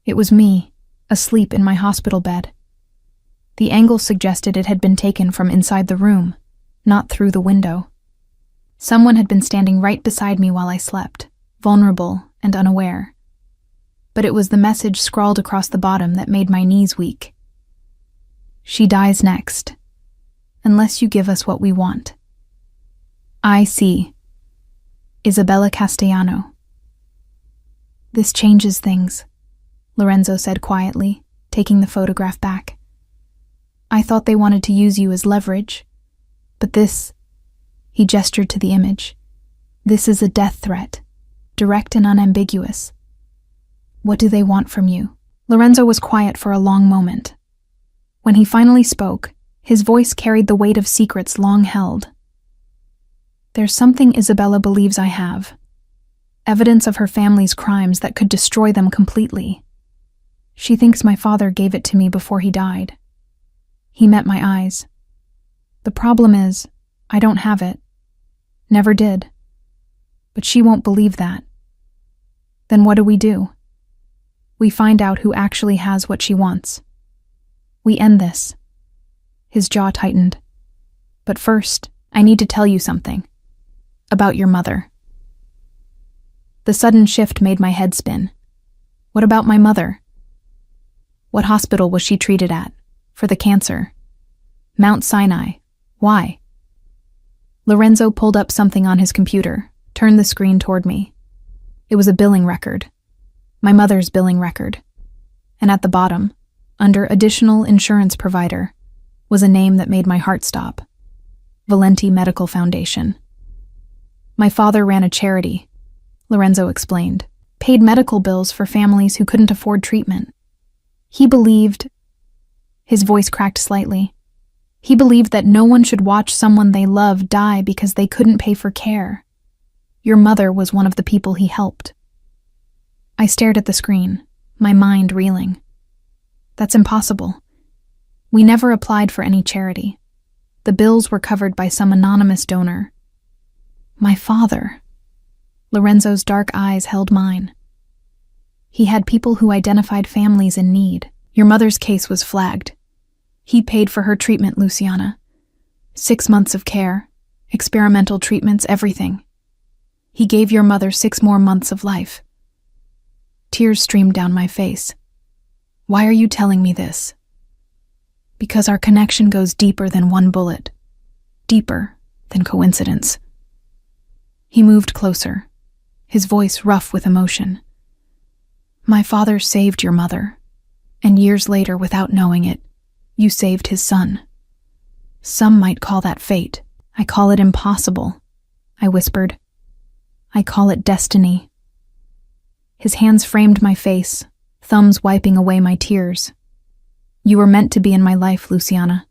It was me, asleep in my hospital bed. The angle suggested it had been taken from inside the room, not through the window. Someone had been standing right beside me while I slept, vulnerable and unaware. But it was the message scrawled across the bottom that made my knees weak. She dies next, unless you give us what we want. I see. Isabella Castellano. This changes things, Lorenzo said quietly, taking the photograph back. I thought they wanted to use you as leverage, but this, he gestured to the image, this is a death threat, direct and unambiguous. What do they want from you? Lorenzo was quiet for a long moment. When he finally spoke, his voice carried the weight of secrets long held. There's something Isabella believes I have. Evidence of her family's crimes that could destroy them completely. She thinks my father gave it to me before he died. He met my eyes. The problem is, I don't have it. Never did. But she won't believe that. Then what do? We find out who actually has what she wants. We end this. His jaw tightened. But first, I need to tell you something. About your mother. The sudden shift made my head spin. What about my mother? What hospital was she treated at? For the cancer? Mount Sinai. Why? Lorenzo pulled up something on his computer, turned the screen toward me. It was a billing record, my mother's billing record, and at the bottom, under additional insurance provider, was a name that made my heart stop. Valenti Medical Foundation. My father ran a charity, Lorenzo explained, paid medical bills for families who couldn't afford treatment. He believed, his voice cracked slightly, he believed that no one should watch someone they love die because they couldn't pay for care. Your mother was one of the people he helped. I stared at the screen, my mind reeling. That's impossible. We never applied for any charity. The bills were covered by some anonymous donor. My father. Lorenzo's dark eyes held mine. He had people who identified families in need. Your mother's case was flagged. He paid for her treatment, Luciana. 6 months of care, experimental treatments, everything. He gave your mother 6 more months of life. Tears streamed down my face. Why are you telling me this? Because our connection goes deeper than one bullet, deeper than coincidence. He moved closer, his voice rough with emotion. My father saved your mother, and years later, without knowing it, you saved his son. Some might call that fate. I call it impossible, I whispered. I call it destiny. His hands framed my face, thumbs wiping away my tears. You were meant to be in my life, Luciana.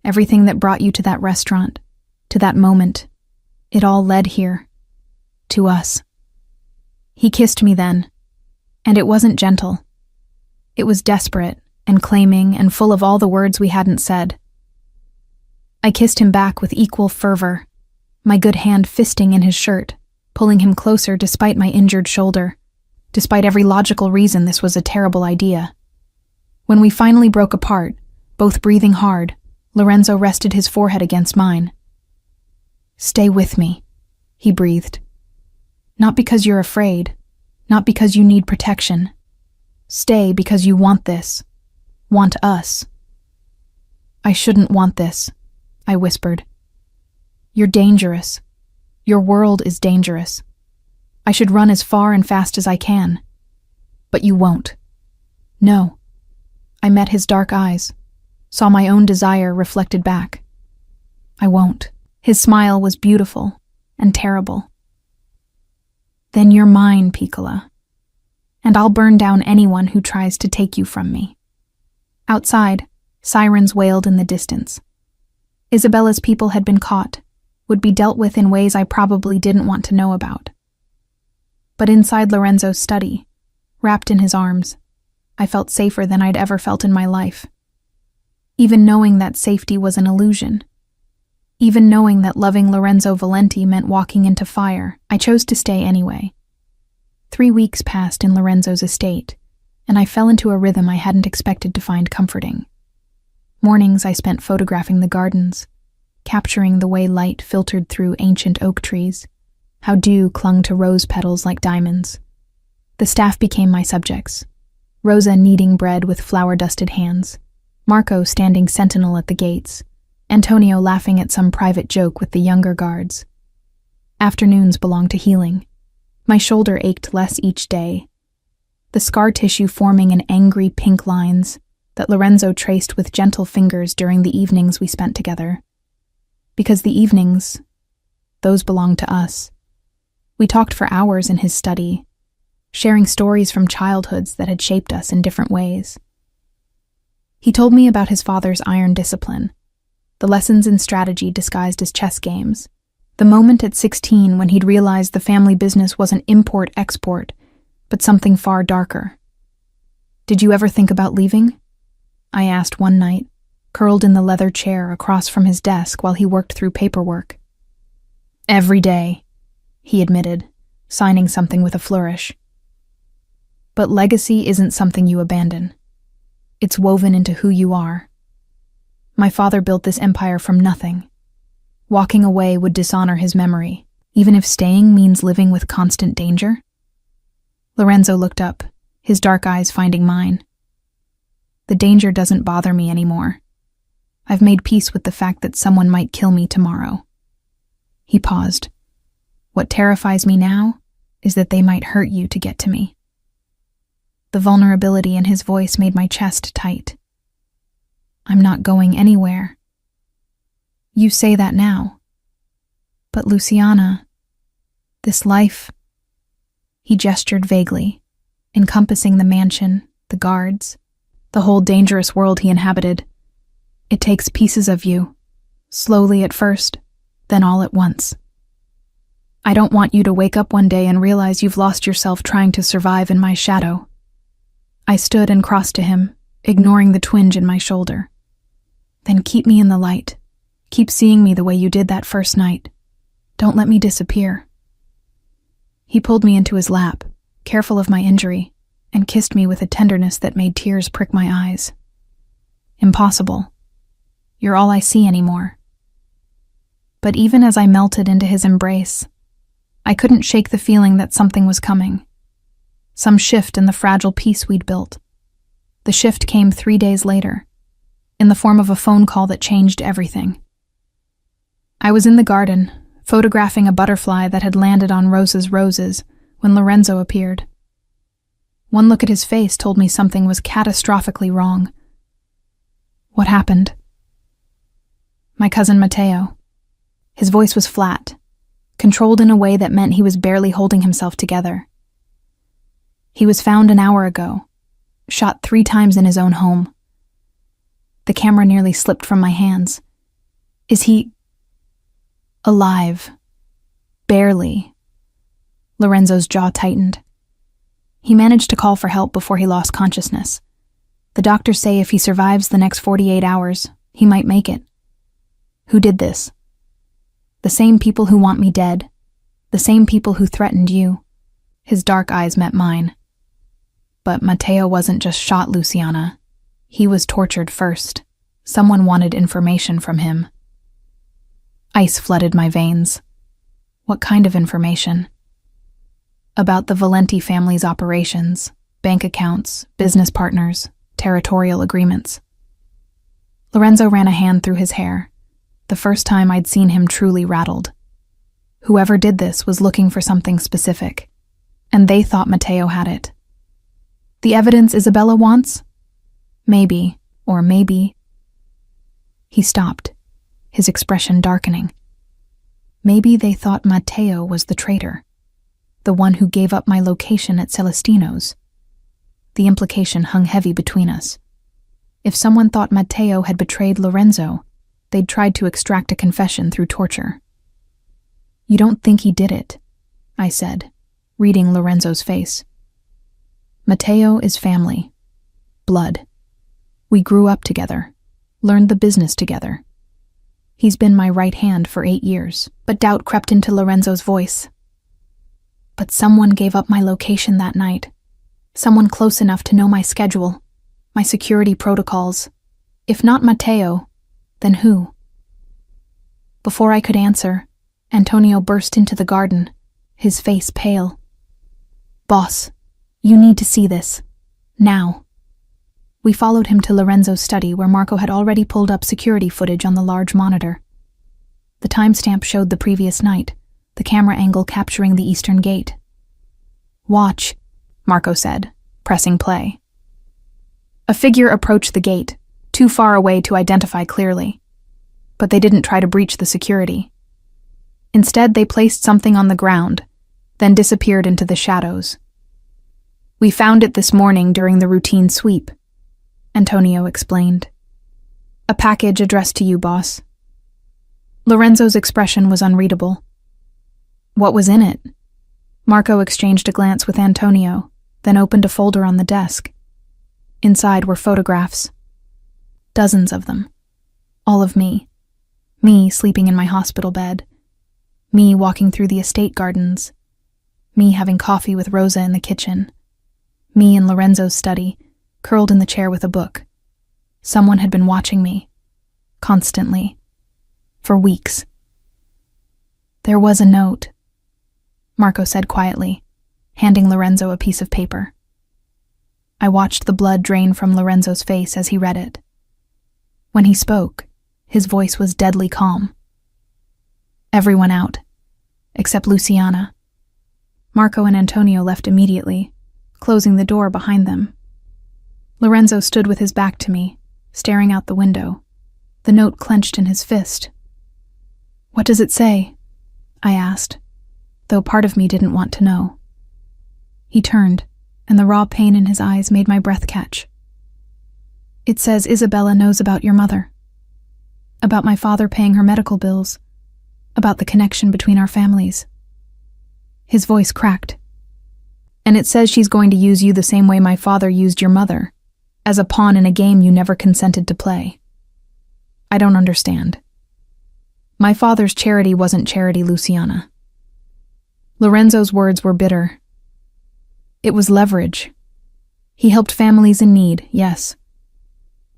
Everything that brought you to that restaurant, to that moment, it all led here. To us. He kissed me then, and it wasn't gentle. It was desperate and claiming and full of all the words we hadn't said. I kissed him back with equal fervor, my good hand fisting in his shirt, pulling him closer despite my injured shoulder, despite every logical reason this was a terrible idea. When we finally broke apart, both breathing hard, Lorenzo rested his forehead against mine. Stay with me, he breathed. Not because you're afraid, not because you need protection. Stay because you want this, want us. I shouldn't want this, I whispered. You're dangerous. Your world is dangerous. I should run as far and fast as I can. But you won't. No. I met his dark eyes, saw my own desire reflected back. I won't. His smile was beautiful and terrible. Then you're mine, Piccola, and I'll burn down anyone who tries to take you from me. Outside, sirens wailed in the distance. Isabella's people had been caught, would be dealt with in ways I probably didn't want to know about. But inside Lorenzo's study, wrapped in his arms, I felt safer than I'd ever felt in my life. Even knowing that safety was an illusion. Even knowing that loving Lorenzo Valenti meant walking into fire, I chose to stay anyway. 3 weeks passed in Lorenzo's estate, and I fell into a rhythm I hadn't expected to find comforting. Mornings I spent photographing the gardens, capturing the way light filtered through ancient oak trees, how dew clung to rose petals like diamonds. The staff became my subjects. Rosa kneading bread with flour-dusted hands, Marco standing sentinel at the gates, Antonio laughing at some private joke with the younger guards. Afternoons belonged to healing. My shoulder ached less each day, the scar tissue forming in angry pink lines that Lorenzo traced with gentle fingers during the evenings we spent together. Because the evenings, those belonged to us. We talked for hours in his study, sharing stories from childhoods that had shaped us in different ways. He told me about his father's iron discipline, the lessons in strategy disguised as chess games, the moment at 16 when he'd realized the family business wasn't import-export, but something far darker. Did you ever think about leaving? I asked one night, curled in the leather chair across from his desk while he worked through paperwork. Every day, he admitted, signing something with a flourish. But legacy isn't something you abandon. It's woven into who you are. My father built this empire from nothing. Walking away would dishonor his memory, even if staying means living with constant danger. Lorenzo looked up, his dark eyes finding mine. The danger doesn't bother me anymore. I've made peace with the fact that someone might kill me tomorrow. He paused. What terrifies me now is that they might hurt you to get to me." The vulnerability in his voice made my chest tight. "I'm not going anywhere." "You say that now. But Luciana, this life—" He gestured vaguely, encompassing the mansion, the guards, the whole dangerous world he inhabited. "It takes pieces of you, slowly at first, then all at once. I don't want you to wake up one day and realize you've lost yourself trying to survive in my shadow." I stood and crossed to him, ignoring the twinge in my shoulder. "Then keep me in the light. Keep seeing me the way you did that first night. Don't let me disappear." He pulled me into his lap, careful of my injury, and kissed me with a tenderness that made tears prick my eyes. "Impossible. You're all I see anymore." But even as I melted into his embrace, I couldn't shake the feeling that something was coming. Some shift in the fragile peace we'd built. The shift came 3 days later, in the form of a phone call that changed everything. I was in the garden, photographing a butterfly that had landed on Rosa's roses when Lorenzo appeared. One look at his face told me something was catastrophically wrong. "What happened?" "My cousin Matteo." His voice was flat, controlled in a way that meant he was barely holding himself together. "He was found an hour ago, shot 3 times in his own home." The camera nearly slipped from my hands. "Is he alive?" "Barely." Lorenzo's jaw tightened. "He managed to call for help before he lost consciousness. The doctors say if he survives the next 48 hours, he might make it." "Who did this?" "The same people who want me dead. The same people who threatened you." His dark eyes met mine. "But Matteo wasn't just shot, Luciana. He was tortured first. Someone wanted information from him." Ice flooded my veins. "What kind of information?" "About the Valenti family's operations, bank accounts, business partners, territorial agreements." Lorenzo ran a hand through his hair, the first time I'd seen him truly rattled. Whoever did this was looking for something specific, and they thought Matteo had it. "The evidence Isabella wants?" "Maybe, or maybe." He stopped, his expression darkening. "Maybe they thought Matteo was the traitor, the one who gave up my location at Celestino's." The implication hung heavy between us. If someone thought Matteo had betrayed Lorenzo, they'd tried to extract a confession through torture. "You don't think he did it?" I said, reading Lorenzo's face. "Matteo is family. Blood. We grew up together, learned the business together. He's been my right hand for 8 years." But doubt crept into Lorenzo's voice. "But someone gave up my location that night. Someone close enough to know my schedule, my security protocols. If not Matteo, then who?" Before I could answer, Antonio burst into the garden, his face pale. "Boss, you need to see this. Now." We followed him to Lorenzo's study, where Marco had already pulled up security footage on the large monitor. The timestamp showed the previous night, the camera angle capturing the eastern gate. "Watch," Marco said, pressing play. A figure approached the gate, too far away to identify clearly. But they didn't try to breach the security. Instead, they placed something on the ground, then disappeared into the shadows. "We found it this morning during the routine sweep," Antonio explained. "A package addressed to you, boss." Lorenzo's expression was unreadable. "What was in it?" Marco exchanged a glance with Antonio, then opened a folder on the desk. Inside were photographs. Dozens of them. All of me. Me sleeping in my hospital bed. Me walking through the estate gardens. Me having coffee with Rosa in the kitchen. Me in Lorenzo's study, curled in the chair with a book. Someone had been watching me. Constantly. For weeks. "There was a note," Marco said quietly, handing Lorenzo a piece of paper. I watched the blood drain from Lorenzo's face as he read it. When he spoke, his voice was deadly calm. "Everyone out. except Luciana. Marco and Antonio left immediately, closing the door behind them. Lorenzo stood with his back to me, staring out the window, the note clenched in his fist. "What does it say?" I asked, though part of me didn't want to know. He turned, and the raw pain in his eyes made my breath catch. "It says Isabella knows about your mother. About my father paying her medical bills. About the connection between our families." His voice cracked. "And it says she's going to use you the same way my father used your mother, as a pawn in a game you never consented to play. I don't understand. My father's charity wasn't charity, Luciana." Lorenzo's words were bitter. It was leverage. He helped families in need, yes.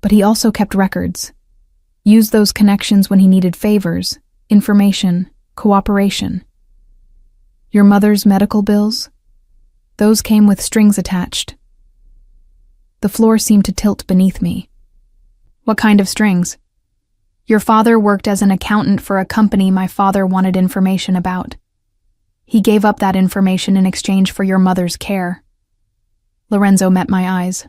But he also kept records. Used those connections when he needed favors, information, cooperation. Your mother's medical bills? Those came with strings attached. The floor seemed to tilt beneath me. "What kind of strings?" "Your father worked as an accountant for a company my father wanted information about. He gave up that information in exchange for your mother's care." Lorenzo met my eyes.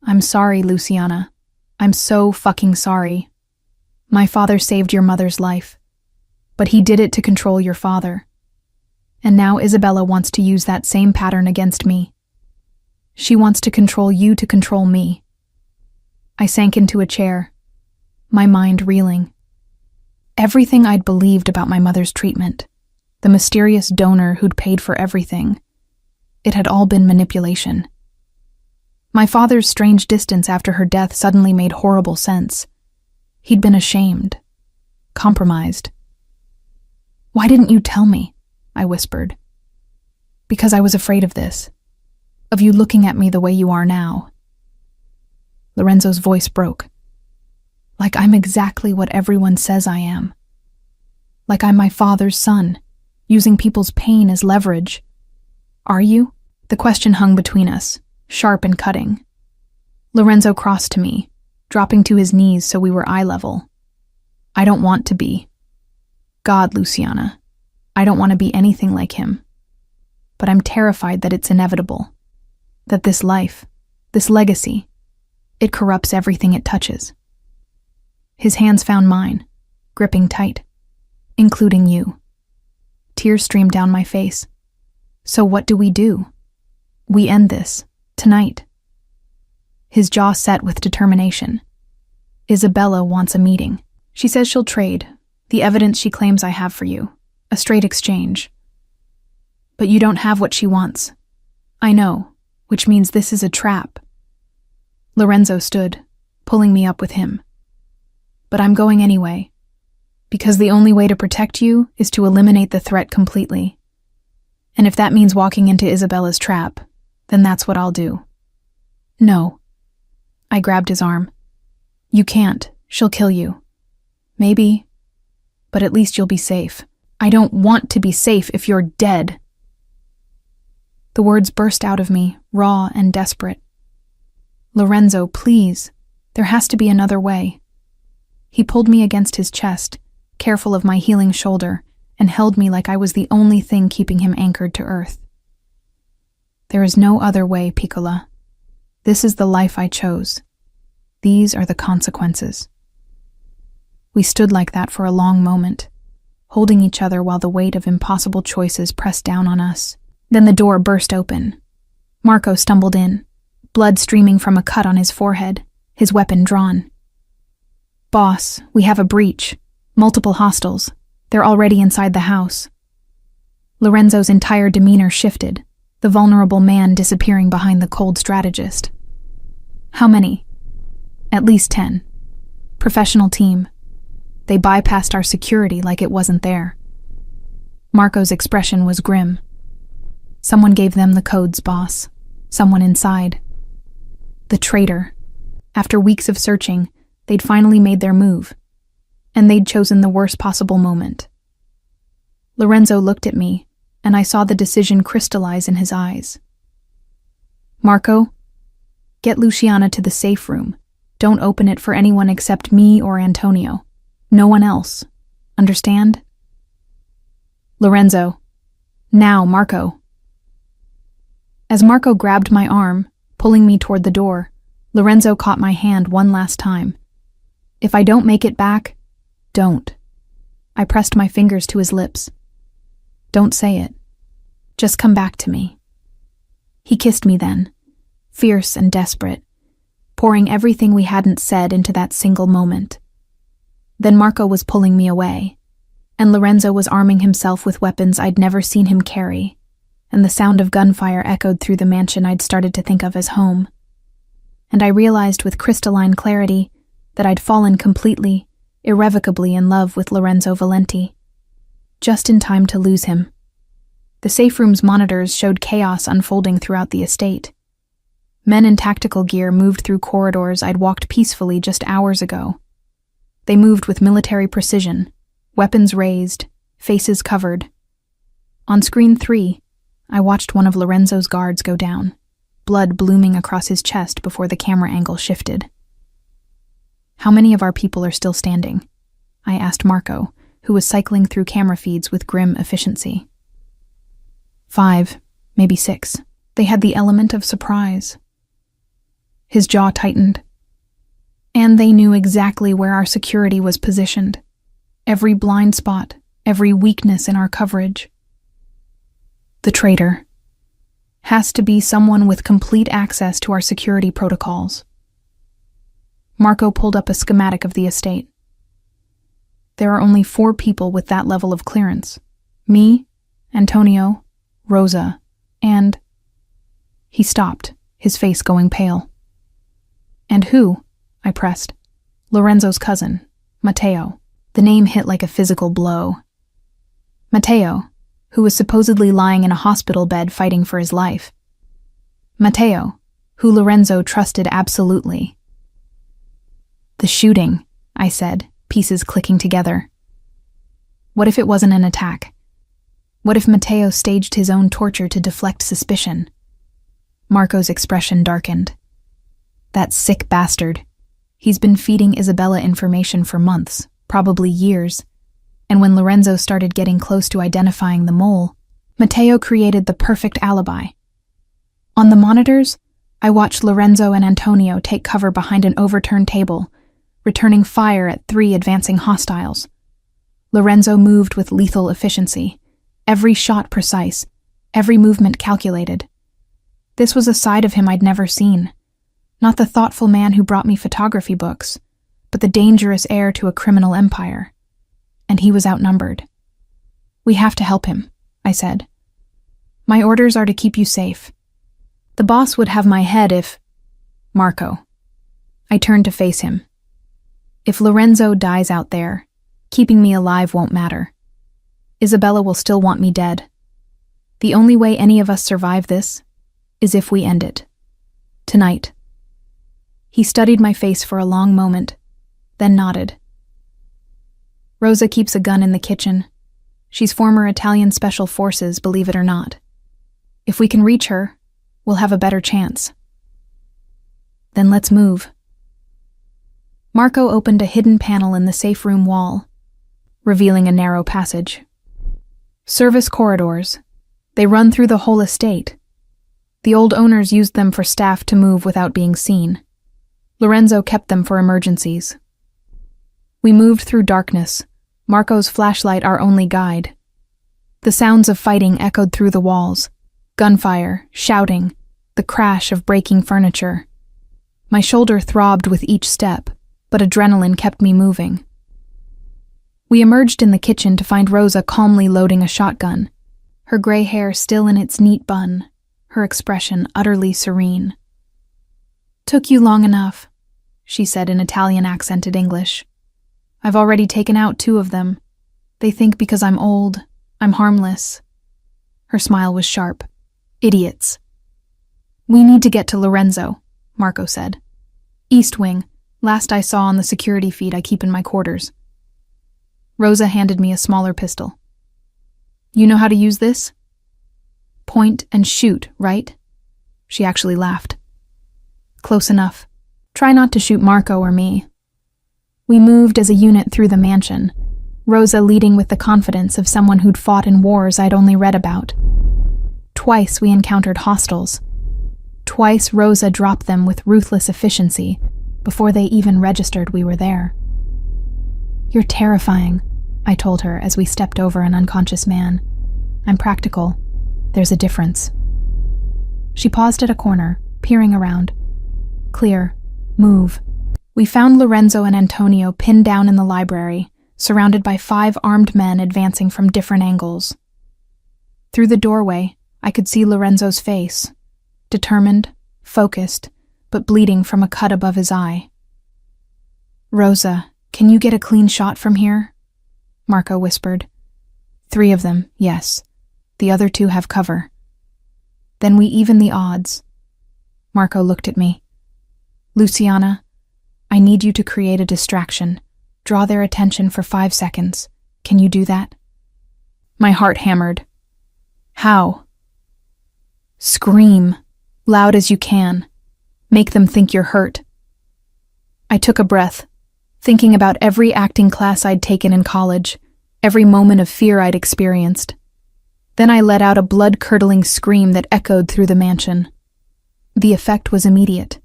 "I'm sorry, Luciana. I'm so fucking sorry. My father saved your mother's life, but he did it to control your father. And now Isabella wants to use that same pattern against me. She wants to control you to control me." I sank into a chair, my mind reeling. Everything I'd believed about my mother's treatment, the mysterious donor who'd paid for everything, it had all been manipulation. My father's strange distance after her death suddenly made horrible sense. He'd been ashamed, compromised. "Why didn't you tell me?" I whispered. "Because I was afraid of this, of you looking at me the way you are now." Lorenzo's voice broke. "Like I'm exactly what everyone says I am. Like I'm my father's son, using people's pain as leverage. Are you?" The question hung between us, sharp and cutting. Lorenzo crossed to me, dropping to his knees so we were eye level. "I don't want to be. God, Luciana, I don't want to be anything like him. But I'm terrified that it's inevitable. That this life, this legacy, it corrupts everything it touches." His hands found mine, gripping tight, including you. Tears streamed down my face. "So what do we do? We end this, tonight." His jaw set with determination. "Isabella wants a meeting. She says she'll trade the evidence she claims I have for you, a straight exchange. But you don't have what she wants. I know, which means this is a trap." Lorenzo stood, pulling me up with him. "But I'm going anyway, because the only way to protect you is to eliminate the threat completely. And if that means walking into Isabella's trap, then that's what I'll do." "No." I grabbed his arm. "You can't. She'll kill you. Maybe, but at least you'll be safe. I don't want to be safe if you're dead." The words burst out of me, raw and desperate. "Lorenzo, please. There has to be another way." He pulled me against his chest, careful of my healing shoulder, and held me like I was the only thing keeping him anchored to earth. "There is no other way, Piccola. This is the life I chose. These are the consequences." We stood like that for a long moment, holding each other while the weight of impossible choices pressed down on us. Then the door burst open. Marco stumbled in, blood streaming from a cut on his forehead, his weapon drawn. "Boss, we have a breach. Multiple hostiles. They're already inside the house." Lorenzo's entire demeanor shifted, the vulnerable man disappearing behind the cold strategist. "How many?" "At least 10. Professional team. They bypassed our security like it wasn't there." Marco's expression was grim. "Someone gave them the codes, boss. Someone inside." The traitor. After weeks of searching, they'd finally made their move, and they'd chosen the worst possible moment. Lorenzo looked at me, and I saw the decision crystallize in his eyes. "Marco, get Luciana to the safe room. Don't open it for anyone except me or Antonio. No one else. Understand?" Lorenzo. Now, Marco. As Marco grabbed my arm, pulling me toward the door, Lorenzo caught my hand one last time. If I don't make it back, don't. I pressed my fingers to his lips. Don't say it. Just come back to me. He kissed me then, fierce and desperate, pouring everything we hadn't said into that single moment. Then Marco was pulling me away, and Lorenzo was arming himself with weapons I'd never seen him carry, and the sound of gunfire echoed through the mansion I'd started to think of as home. And I realized with crystalline clarity that I'd fallen completely, irrevocably in love with Lorenzo Valenti, just in time to lose him. The safe room's monitors showed chaos unfolding throughout the estate. Men in tactical gear moved through corridors I'd walked peacefully just hours ago. They moved with military precision, weapons raised, faces covered. On screen 3, I watched one of Lorenzo's guards go down, blood blooming across his chest before the camera angle shifted. How many of our people are still standing? I asked Marco, who was cycling through camera feeds with grim efficiency. 5, maybe 6. They had the element of surprise. His jaw tightened. And they knew exactly where our security was positioned. Every blind spot, every weakness in our coverage. The traitor has to be someone with complete access to our security protocols. Marco pulled up a schematic of the estate. There are only 4 people with that level of clearance. Me, Antonio, Rosa, and... He stopped, his face going pale. And who? I pressed. Lorenzo's cousin, Matteo. The name hit like a physical blow. Matteo, who was supposedly lying in a hospital bed fighting for his life. Matteo, who Lorenzo trusted absolutely. The shooting, I said, pieces clicking together. What if it wasn't an attack? What if Matteo staged his own torture to deflect suspicion? Marco's expression darkened. That sick bastard. He's been feeding Isabella information for months, probably years, and when Lorenzo started getting close to identifying the mole, Matteo created the perfect alibi. On the monitors, I watched Lorenzo and Antonio take cover behind an overturned table, returning fire at 3 advancing hostiles. Lorenzo moved with lethal efficiency, every shot precise, every movement calculated. This was a side of him I'd never seen. Not the thoughtful man who brought me photography books, but the dangerous heir to a criminal empire. And he was outnumbered. We have to help him, I said. My orders are to keep you safe. The boss would have my head if... Marco. I turned to face him. If Lorenzo dies out there, keeping me alive won't matter. Isabella will still want me dead. The only way any of us survive this is if we end it. Tonight. He studied my face for a long moment, then nodded. Rosa keeps a gun in the kitchen. She's former Italian Special Forces, believe it or not. If we can reach her, we'll have a better chance. Then let's move. Marco opened a hidden panel in the safe room wall, revealing a narrow passage. Service corridors. They run through the whole estate. The old owners used them for staff to move without being seen. Lorenzo kept them for emergencies. We moved through darkness, Marco's flashlight our only guide. The sounds of fighting echoed through the walls. Gunfire, shouting, the crash of breaking furniture. My shoulder throbbed with each step, but adrenaline kept me moving. We emerged in the kitchen to find Rosa calmly loading a shotgun, her gray hair still in its neat bun, her expression utterly serene. "Took you long enough," she said in Italian-accented English. "I've already taken out 2 of them. They think because I'm old, I'm harmless." Her smile was sharp. "Idiots." "We need to get to Lorenzo," Marco said. "East Wing, last I saw on the security feed I keep in my quarters." Rosa handed me a smaller pistol. "You know how to use this?" "Point and shoot, right?" She actually laughed. "Close enough. Try not to shoot Marco or me." We moved as a unit through the mansion, Rosa leading with the confidence of someone who'd fought in wars I'd only read about. Twice we encountered hostiles. Twice Rosa dropped them with ruthless efficiency before they even registered we were there. "You're terrifying," I told her as we stepped over an unconscious man. "I'm practical. There's a difference." She paused at a corner, peering around. "Clear. Move." We found Lorenzo and Antonio pinned down in the library, surrounded by 5 armed men advancing from different angles. Through the doorway, I could see Lorenzo's face, determined, focused, but bleeding from a cut above his eye. "Rosa, can you get a clean shot from here?" Marco whispered. 3 of them, yes. The other 2 have cover. Then we even the odds. Marco looked at me. "Luciana, I need you to create a distraction. Draw their attention for 5 seconds. Can you do that?" My heart hammered. "How?" "Scream, loud as you can. Make them think you're hurt." I took a breath, thinking about every acting class I'd taken in college, every moment of fear I'd experienced. Then I let out a blood-curdling scream that echoed through the mansion. The effect was immediate.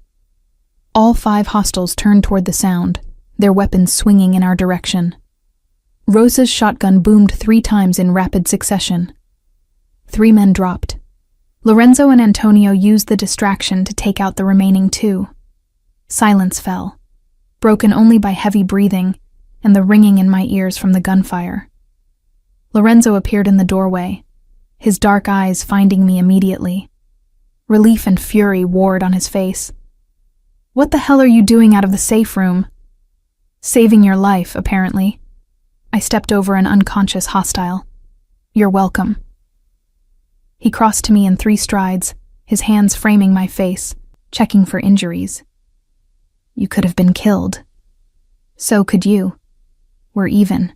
All 5 hostiles turned toward the sound, their weapons swinging in our direction. Rosa's shotgun boomed 3 times in rapid succession. 3 men dropped. Lorenzo and Antonio used the distraction to take out the remaining 2. Silence fell, broken only by heavy breathing and the ringing in my ears from the gunfire. Lorenzo appeared in the doorway, his dark eyes finding me immediately. Relief and fury warred on his face. "What the hell are you doing out of the safe room?" "Saving your life, apparently." I stepped over an unconscious hostile. "You're welcome." He crossed to me in 3 strides, his hands framing my face, checking for injuries. "You could have been killed. So could you. We're even."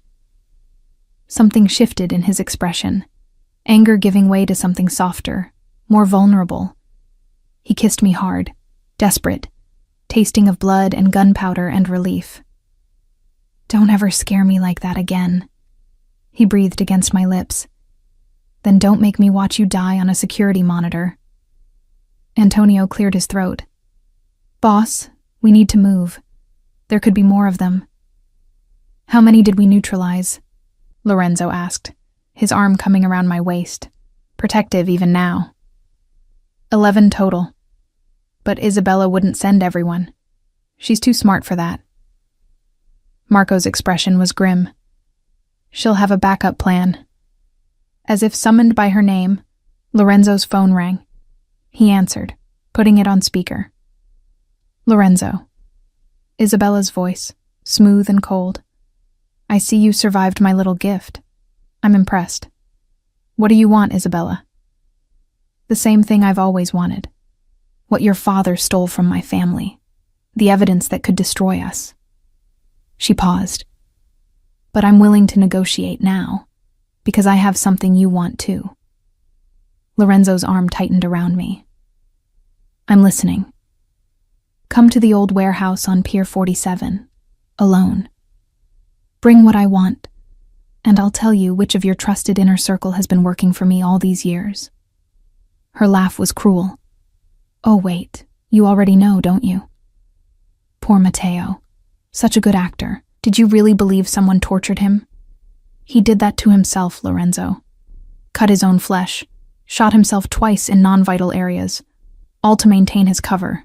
Something shifted in his expression, anger giving way to something softer, more vulnerable. He kissed me hard, desperate, tasting of blood and gunpowder and relief. "Don't ever scare me like that again," he breathed against my lips. "Then don't make me watch you die on a security monitor." Antonio cleared his throat. "Boss, we need to move. There could be more of them." "How many did we neutralize?" Lorenzo asked, his arm coming around my waist, protective even now. 11 total. But Isabella wouldn't send everyone. She's too smart for that. Marco's expression was grim. "She'll have a backup plan." As if summoned by her name, Lorenzo's phone rang. He answered, putting it on speaker. "Lorenzo." Isabella's voice, smooth and cold. "I see you survived my little gift. I'm impressed. What do you want, Isabella?" "The same thing I've always wanted. What your father stole from my family. The evidence that could destroy us." She paused. "But I'm willing to negotiate now, because I have something you want too." Lorenzo's arm tightened around me. "I'm listening. Come to the old warehouse on Pier 47, alone. Bring what I want, and I'll tell you which of your trusted inner circle has been working for me all these years." Her laugh was cruel. "Oh wait, you already know, don't you?" Poor Matteo. Such a good actor. Did you really believe someone tortured him? He did that to himself, Lorenzo. Cut his own flesh, shot himself twice in non-vital areas, all to maintain his cover.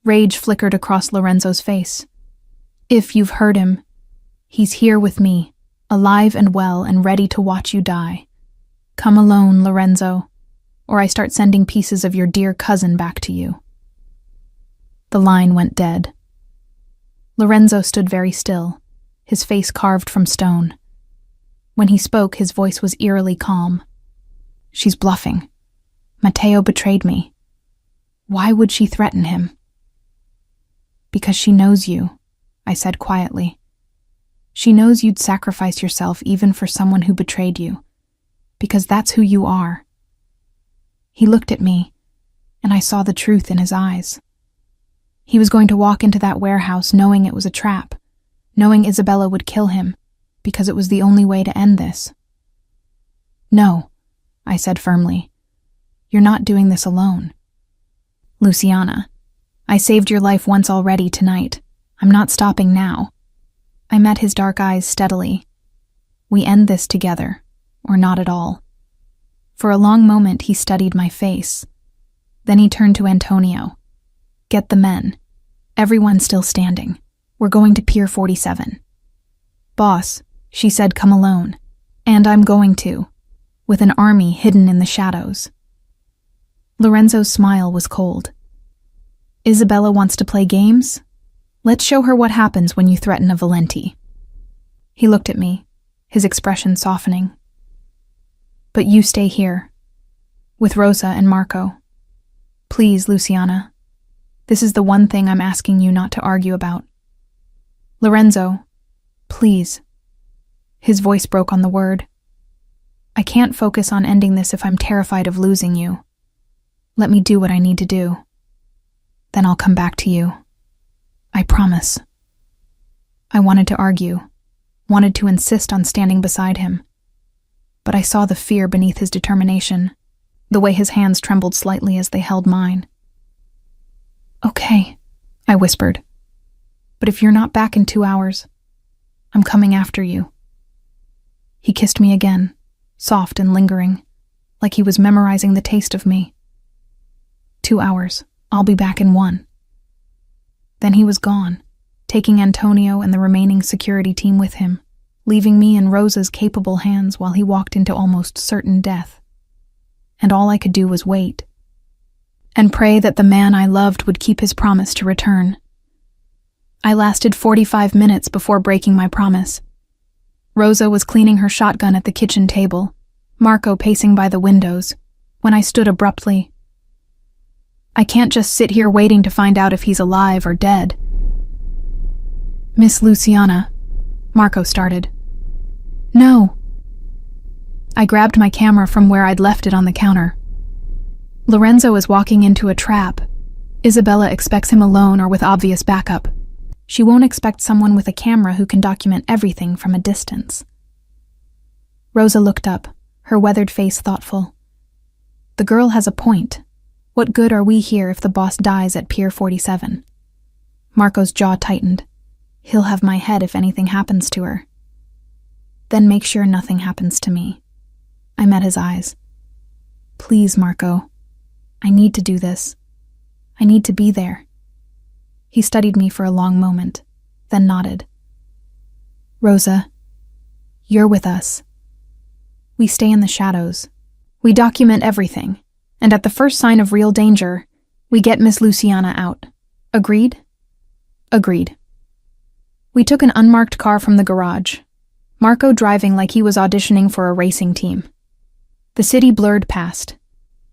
Rage flickered across Lorenzo's face. "If you've heard him, he's here with me, alive and well and ready to watch you die. Come alone, Lorenzo, or I start sending pieces of your dear cousin back to you." The line went dead. Lorenzo stood very still, his face carved from stone. When he spoke, his voice was eerily calm. "She's bluffing. Matteo betrayed me. Why would she threaten him?" "Because she knows you," I said quietly. "She knows you'd sacrifice yourself even for someone who betrayed you, because that's who you are." He looked at me, and I saw the truth in his eyes. He was going to walk into that warehouse knowing it was a trap, knowing Isabella would kill him, because it was the only way to end this. No, I said firmly. You're not doing this alone. Luciana, I saved your life once already tonight. I'm not stopping now. I met his dark eyes steadily. We end this together, or not at all. For a long moment he studied my face. Then he turned to Antonio. Get the men. Everyone still standing. We're going to Pier 47. Boss, she said, come alone. And I'm going to, with an army hidden in the shadows. Lorenzo's smile was cold. Isabella wants to play games? Let's show her what happens when you threaten a Valenti. He looked at me, his expression softening. But you stay here, with Rosa and Marco. Please, Luciana. This is the one thing I'm asking you not to argue about. Lorenzo, please. His voice broke on the word. I can't focus on ending this if I'm terrified of losing you. Let me do what I need to do. Then I'll come back to you. I promise. I wanted to argue, wanted to insist on standing beside him. But I saw the fear beneath his determination, the way his hands trembled slightly as they held mine. Okay, I whispered. But if you're not back in 2 hours, I'm coming after you. He kissed me again, soft and lingering, like he was memorizing the taste of me. 2 hours. I'll be back in 1. Then he was gone, taking Antonio and the remaining security team with him, leaving me in Rosa's capable hands while he walked into almost certain death. And all I could do was wait, and pray that the man I loved would keep his promise to return. I lasted 45 minutes before breaking my promise. Rosa was cleaning her shotgun at the kitchen table, Marco pacing by the windows, when I stood abruptly. I can't just sit here waiting to find out if he's alive or dead. Miss Luciana, Marco started. No. I grabbed my camera from where I'd left it on the counter. Lorenzo is walking into a trap. Isabella expects him alone or with obvious backup. She won't expect someone with a camera who can document everything from a distance. Rosa looked up, her weathered face thoughtful. The girl has a point. What good are we here if the boss dies at Pier 47? Marco's jaw tightened. He'll have my head if anything happens to her. Then make sure nothing happens to me. I met his eyes. Please, Marco. I need to do this. I need to be there. He studied me for a long moment, then nodded. Rosa, you're with us. We stay in the shadows. We document everything. And at the first sign of real danger, we get Miss Luciana out. Agreed? Agreed. We took an unmarked car from the garage, Marco driving like he was auditioning for a racing team. The city blurred past,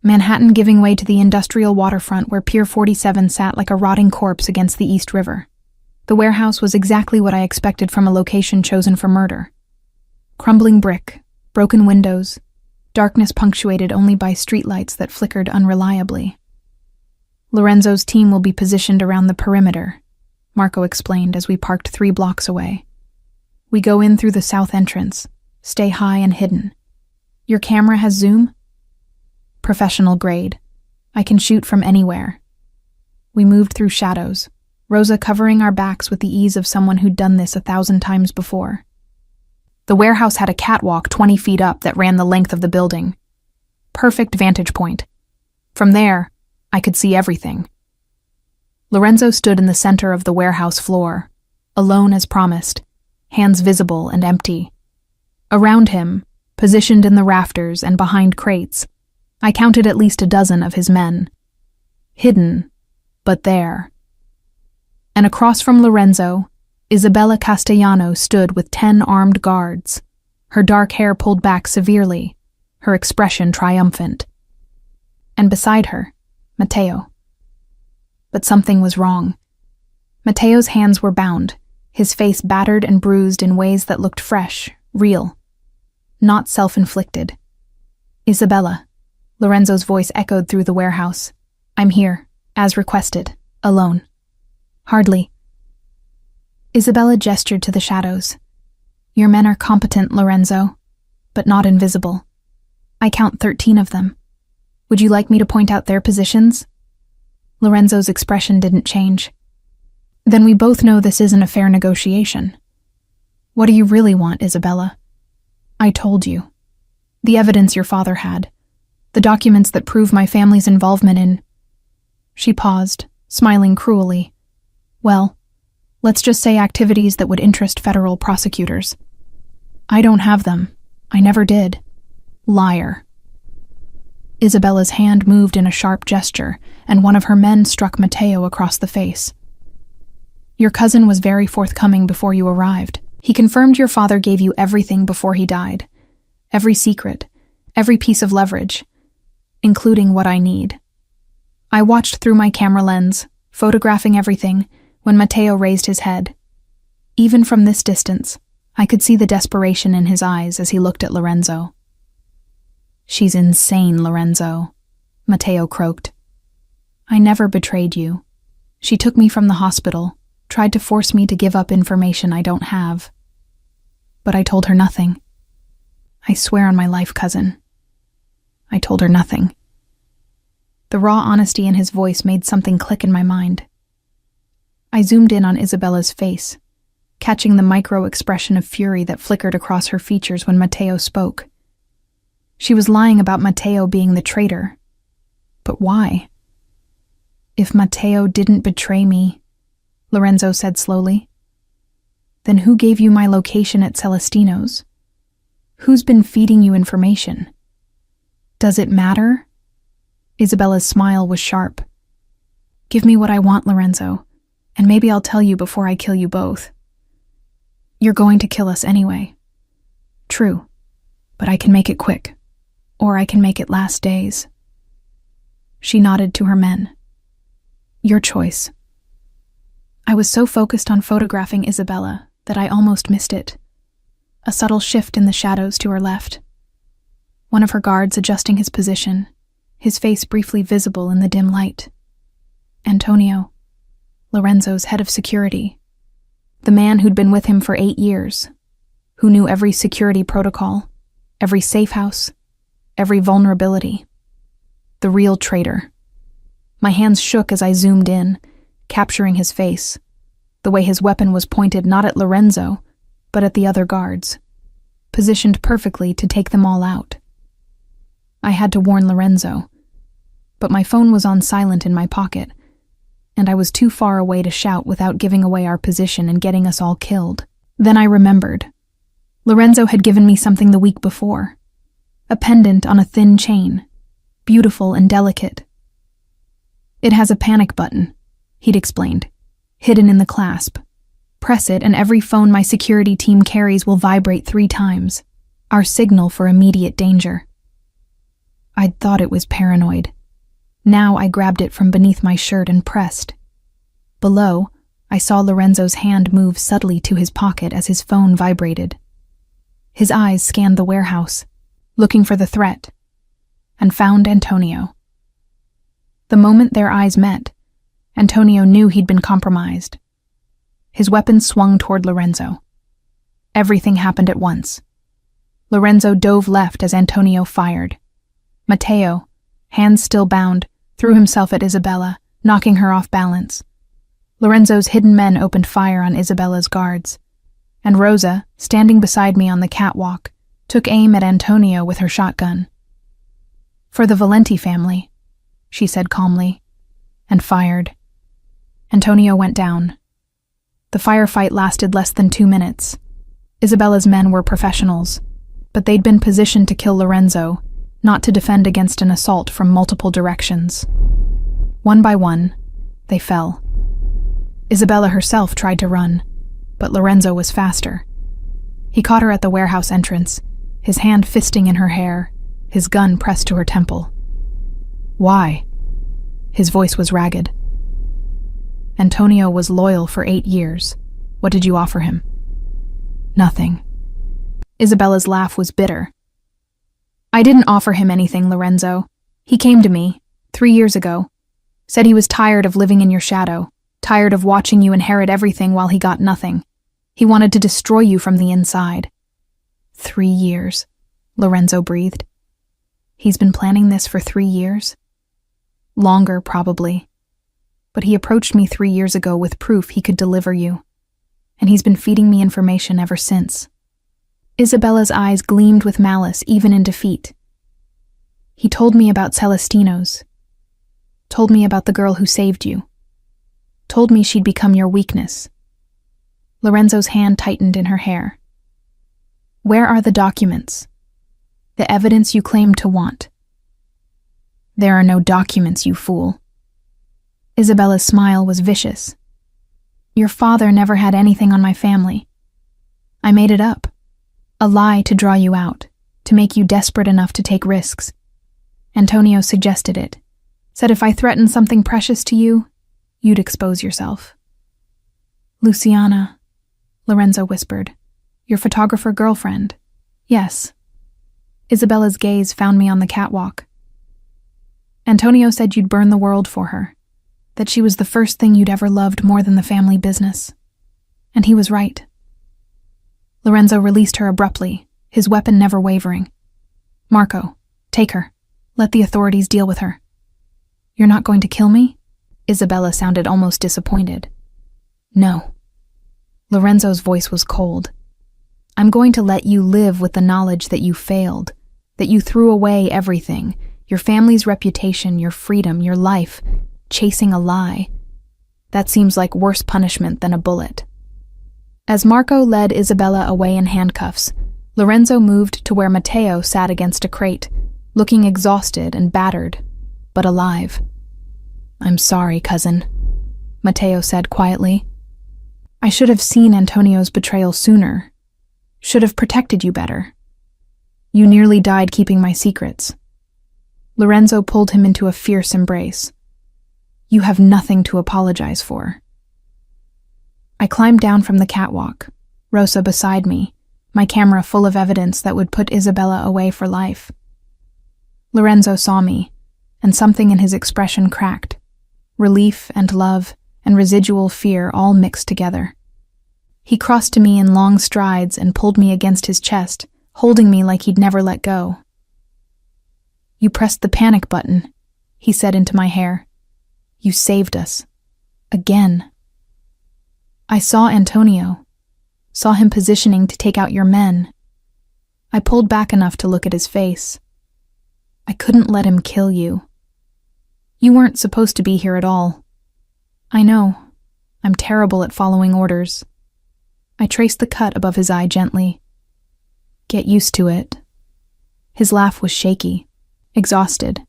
Manhattan giving way to the industrial waterfront where Pier 47 sat like a rotting corpse against the East River. The warehouse was exactly what I expected from a location chosen for murder. Crumbling brick, broken windows, darkness punctuated only by streetlights that flickered unreliably. Lorenzo's team will be positioned around the perimeter, Marco explained as we parked 3 blocks away. We go in through the south entrance, stay high and hidden. Your camera has zoom? Professional grade. I can shoot from anywhere. We moved through shadows, Rosa covering our backs with the ease of someone who'd done this 1,000 times before. The warehouse had a catwalk 20 feet up that ran the length of the building. Perfect vantage point. From there, I could see everything. Lorenzo stood in the center of the warehouse floor, alone as promised, hands visible and empty. Around him, positioned in the rafters and behind crates, I counted at least 12 of his men. Hidden, but there. And across from Lorenzo, Isabella Castellano stood with 10 armed guards, her dark hair pulled back severely, her expression triumphant. And beside her, Matteo. But something was wrong. Matteo's hands were bound, his face battered and bruised in ways that looked fresh, real, not self-inflicted. Isabella, Lorenzo's voice echoed through the warehouse. I'm here, as requested, alone. Hardly. Isabella gestured to the shadows. Your men are competent, Lorenzo, but not invisible. I count 13 of them. Would you like me to point out their positions? Lorenzo's expression didn't change. Then we both know this isn't a fair negotiation. What do you really want, Isabella? I told you. The evidence your father had. The documents that prove my family's involvement in... She paused, smiling cruelly. Well, let's just say activities that would interest federal prosecutors. I don't have them. I never did. Liar. Isabella's hand moved in a sharp gesture, and one of her men struck Matteo across the face. Your cousin was very forthcoming before you arrived. He confirmed your father gave you everything before he died. Every secret, every piece of leverage, including what I need. I watched through my camera lens, photographing everything, when Matteo raised his head. Even from this distance, I could see the desperation in his eyes as he looked at Lorenzo. She's insane, Lorenzo, Matteo croaked. I never betrayed you. She took me from the hospital, tried to force me to give up information I don't have. But I told her nothing. I swear on my life, cousin. I told her nothing. The raw honesty in his voice made something click in my mind. I zoomed in on Isabella's face, catching the micro-expression of fury that flickered across her features when Matteo spoke. She was lying about Matteo being the traitor. But why? If Matteo didn't betray me, Lorenzo said slowly, then who gave you my location at Celestino's? Who's been feeding you information? Does it matter? Isabella's smile was sharp. Give me what I want, Lorenzo, and maybe I'll tell you before I kill you both. You're going to kill us anyway. True, but I can make it quick, or I can make it last days. She nodded to her men. Your choice. I was so focused on photographing Isabella that I almost missed it. A subtle shift in the shadows to her left. One of her guards adjusting his position, his face briefly visible in the dim light. Antonio, Lorenzo's head of security. The man who'd been with him for 8 years, who knew every security protocol, every safe house, every vulnerability. The real traitor. My hands shook as I zoomed in, capturing his face, the way his weapon was pointed not at Lorenzo, but at the other guards, positioned perfectly to take them all out. I had to warn Lorenzo, but my phone was on silent in my pocket, and I was too far away to shout without giving away our position and getting us all killed. Then I remembered. Lorenzo had given me something the week before, a pendant on a thin chain, beautiful and delicate. It has a panic button, he'd explained, hidden in the clasp. Press it and every phone my security team carries will vibrate 3 times, our signal for immediate danger. I'd thought it was paranoid. Now I grabbed it from beneath my shirt and pressed. Below, I saw Lorenzo's hand move subtly to his pocket as his phone vibrated. His eyes scanned the warehouse, looking for the threat, and found Antonio. The moment their eyes met, Antonio knew he'd been compromised. His weapon swung toward Lorenzo. Everything happened at once. Lorenzo dove left as Antonio fired. Matteo, hands still bound, threw himself at Isabella, knocking her off balance. Lorenzo's hidden men opened fire on Isabella's guards, and Rosa, standing beside me on the catwalk, took aim at Antonio with her shotgun. For the Valenti family, she said calmly, and fired. Antonio went down. The firefight lasted less than 2 minutes. Isabella's men were professionals, but they'd been positioned to kill Lorenzo, not to defend against an assault from multiple directions. One by one, they fell. Isabella herself tried to run, but Lorenzo was faster. He caught her at the warehouse entrance, his hand fisting in her hair, his gun pressed to her temple. Why? His voice was ragged. Antonio was loyal for 8 years. What did you offer him? Nothing. Isabella's laugh was bitter. I didn't offer him anything, Lorenzo. He came to me, 3 years ago. Said he was tired of living in your shadow, tired of watching you inherit everything while he got nothing. He wanted to destroy you from the inside. 3 years, Lorenzo breathed. He's been planning this for 3 years? Longer, probably. But he approached me 3 years ago with proof he could deliver you. And he's been feeding me information ever since. Isabella's eyes gleamed with malice even in defeat. He told me about Celestinos. Told me about the girl who saved you. Told me she'd become your weakness. Lorenzo's hand tightened in her hair. Where are the documents? The evidence you claim to want? There are no documents, you fool. Isabella's smile was vicious. Your father never had anything on my family. I made it up. A lie to draw you out, to make you desperate enough to take risks. Antonio suggested it. Said if I threatened something precious to you, you'd expose yourself. Luciana, Lorenzo whispered. Your photographer girlfriend. Yes. Isabella's gaze found me on the catwalk. Antonio said you'd burn the world for her, that she was the first thing you'd ever loved more than the family business. And he was right. Lorenzo released her abruptly, his weapon never wavering. Marco, take her. Let the authorities deal with her. You're not going to kill me? Isabella sounded almost disappointed. No. Lorenzo's voice was cold. I'm going to let you live with the knowledge that you failed, that you threw away everything, your family's reputation, your freedom, your life, chasing a lie. That seems like worse punishment than a bullet. As Marco led Isabella away in handcuffs, Lorenzo moved to where Matteo sat against a crate, looking exhausted and battered, but alive. I'm sorry, cousin, Matteo said quietly. I should have seen Antonio's betrayal sooner. Should have protected you better. You nearly died keeping my secrets. Lorenzo pulled him into a fierce embrace. You have nothing to apologize for. I climbed down from the catwalk, Rosa beside me, my camera full of evidence that would put Isabella away for life. Lorenzo saw me, and something in his expression cracked. Relief and love and residual fear all mixed together. He crossed to me in long strides and pulled me against his chest, holding me like he'd never let go. You pressed the panic button, he said into my hair. You saved us. Again. I saw Antonio, saw him positioning to take out your men. I pulled back enough to look at his face. I couldn't let him kill you. You weren't supposed to be here at all. I know. I'm terrible at following orders. I traced the cut above his eye gently. Get used to it. His laugh was shaky, exhausted.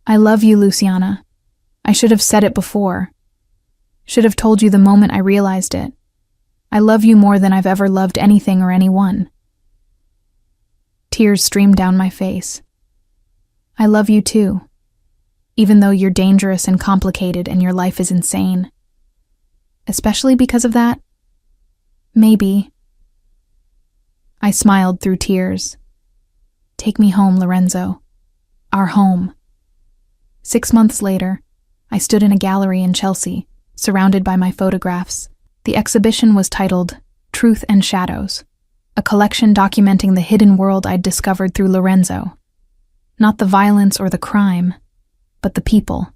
I love you, Luciana. I should have said it before. Should have told you the moment I realized it. I love you more than I've ever loved anything or anyone. Tears streamed down my face. I love you too, even though you're dangerous and complicated and your life is insane. Especially because of that? Maybe. I smiled through tears. Take me home, Lorenzo. Our home. 6 months later, I stood in a gallery in Chelsea, surrounded by my photographs. The exhibition was titled Truth and Shadows, a collection documenting the hidden world I'd discovered through Lorenzo. Not the violence or the crime, but the people.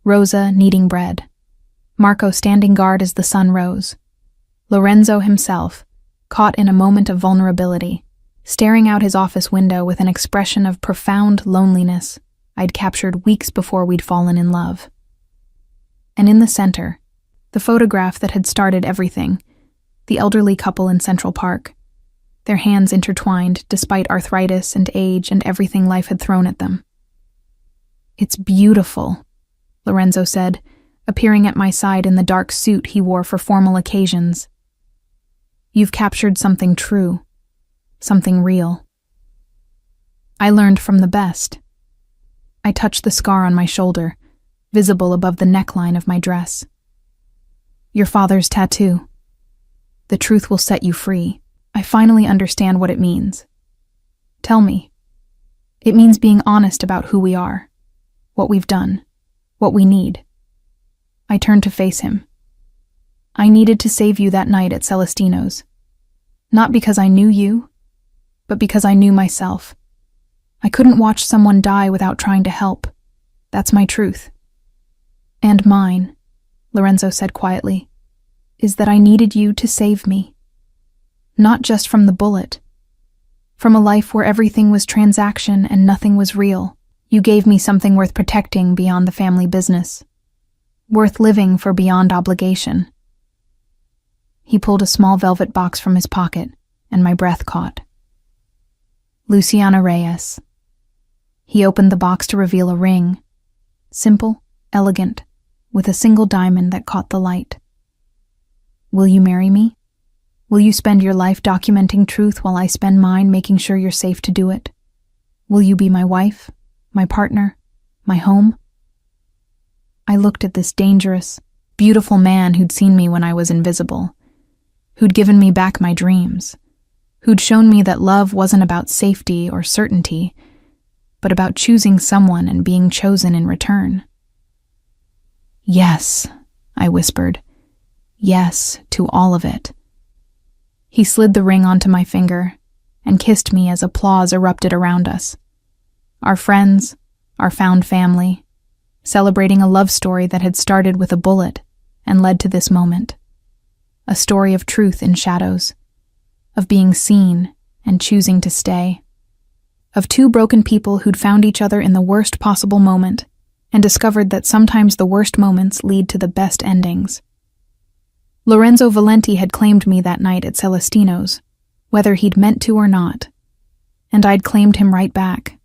Rosa kneading bread. Marco standing guard as the sun rose. Lorenzo himself, caught in a moment of vulnerability, staring out his office window with an expression of profound loneliness I'd captured weeks before we'd fallen in love. And in the center, the photograph that had started everything, the elderly couple in Central Park, their hands intertwined despite arthritis and age and everything life had thrown at them. It's beautiful, Lorenzo said, appearing at my side in the dark suit he wore for formal occasions. You've captured something true, something real. I learned from the best. I touched the scar on my shoulder, visible above the neckline of my dress. Your father's tattoo. The truth will set you free. I finally understand what it means. Tell me. It means being honest about who we are, what we've done, what we need. I turned to face him. I needed to save you that night at Celestino's. Not because I knew you, but because I knew myself. I couldn't watch someone die without trying to help. That's my truth. And mine, Lorenzo said quietly, is that I needed you to save me. Not just from the bullet. From a life where everything was transaction and nothing was real. You gave me something worth protecting beyond the family business. Worth living for beyond obligation. He pulled a small velvet box from his pocket, and my breath caught. Luciana Reyes. He opened the box to reveal a ring. Simple, elegant, with a single diamond that caught the light. Will you marry me? Will you spend your life documenting truth while I spend mine making sure you're safe to do it? Will you be my wife, my partner, my home? I looked at this dangerous, beautiful man who'd seen me when I was invisible, who'd given me back my dreams, who'd shown me that love wasn't about safety or certainty, but about choosing someone and being chosen in return. Yes, I whispered. Yes to all of it. He slid the ring onto my finger and kissed me as applause erupted around us. Our friends, our found family, celebrating a love story that had started with a bullet and led to this moment. A story of truth in shadows, of being seen and choosing to stay. Of two broken people who'd found each other in the worst possible moment and discovered that sometimes the worst moments lead to the best endings. Lorenzo Valenti had claimed me that night at Celestino's, whether he'd meant to or not, and I'd claimed him right back.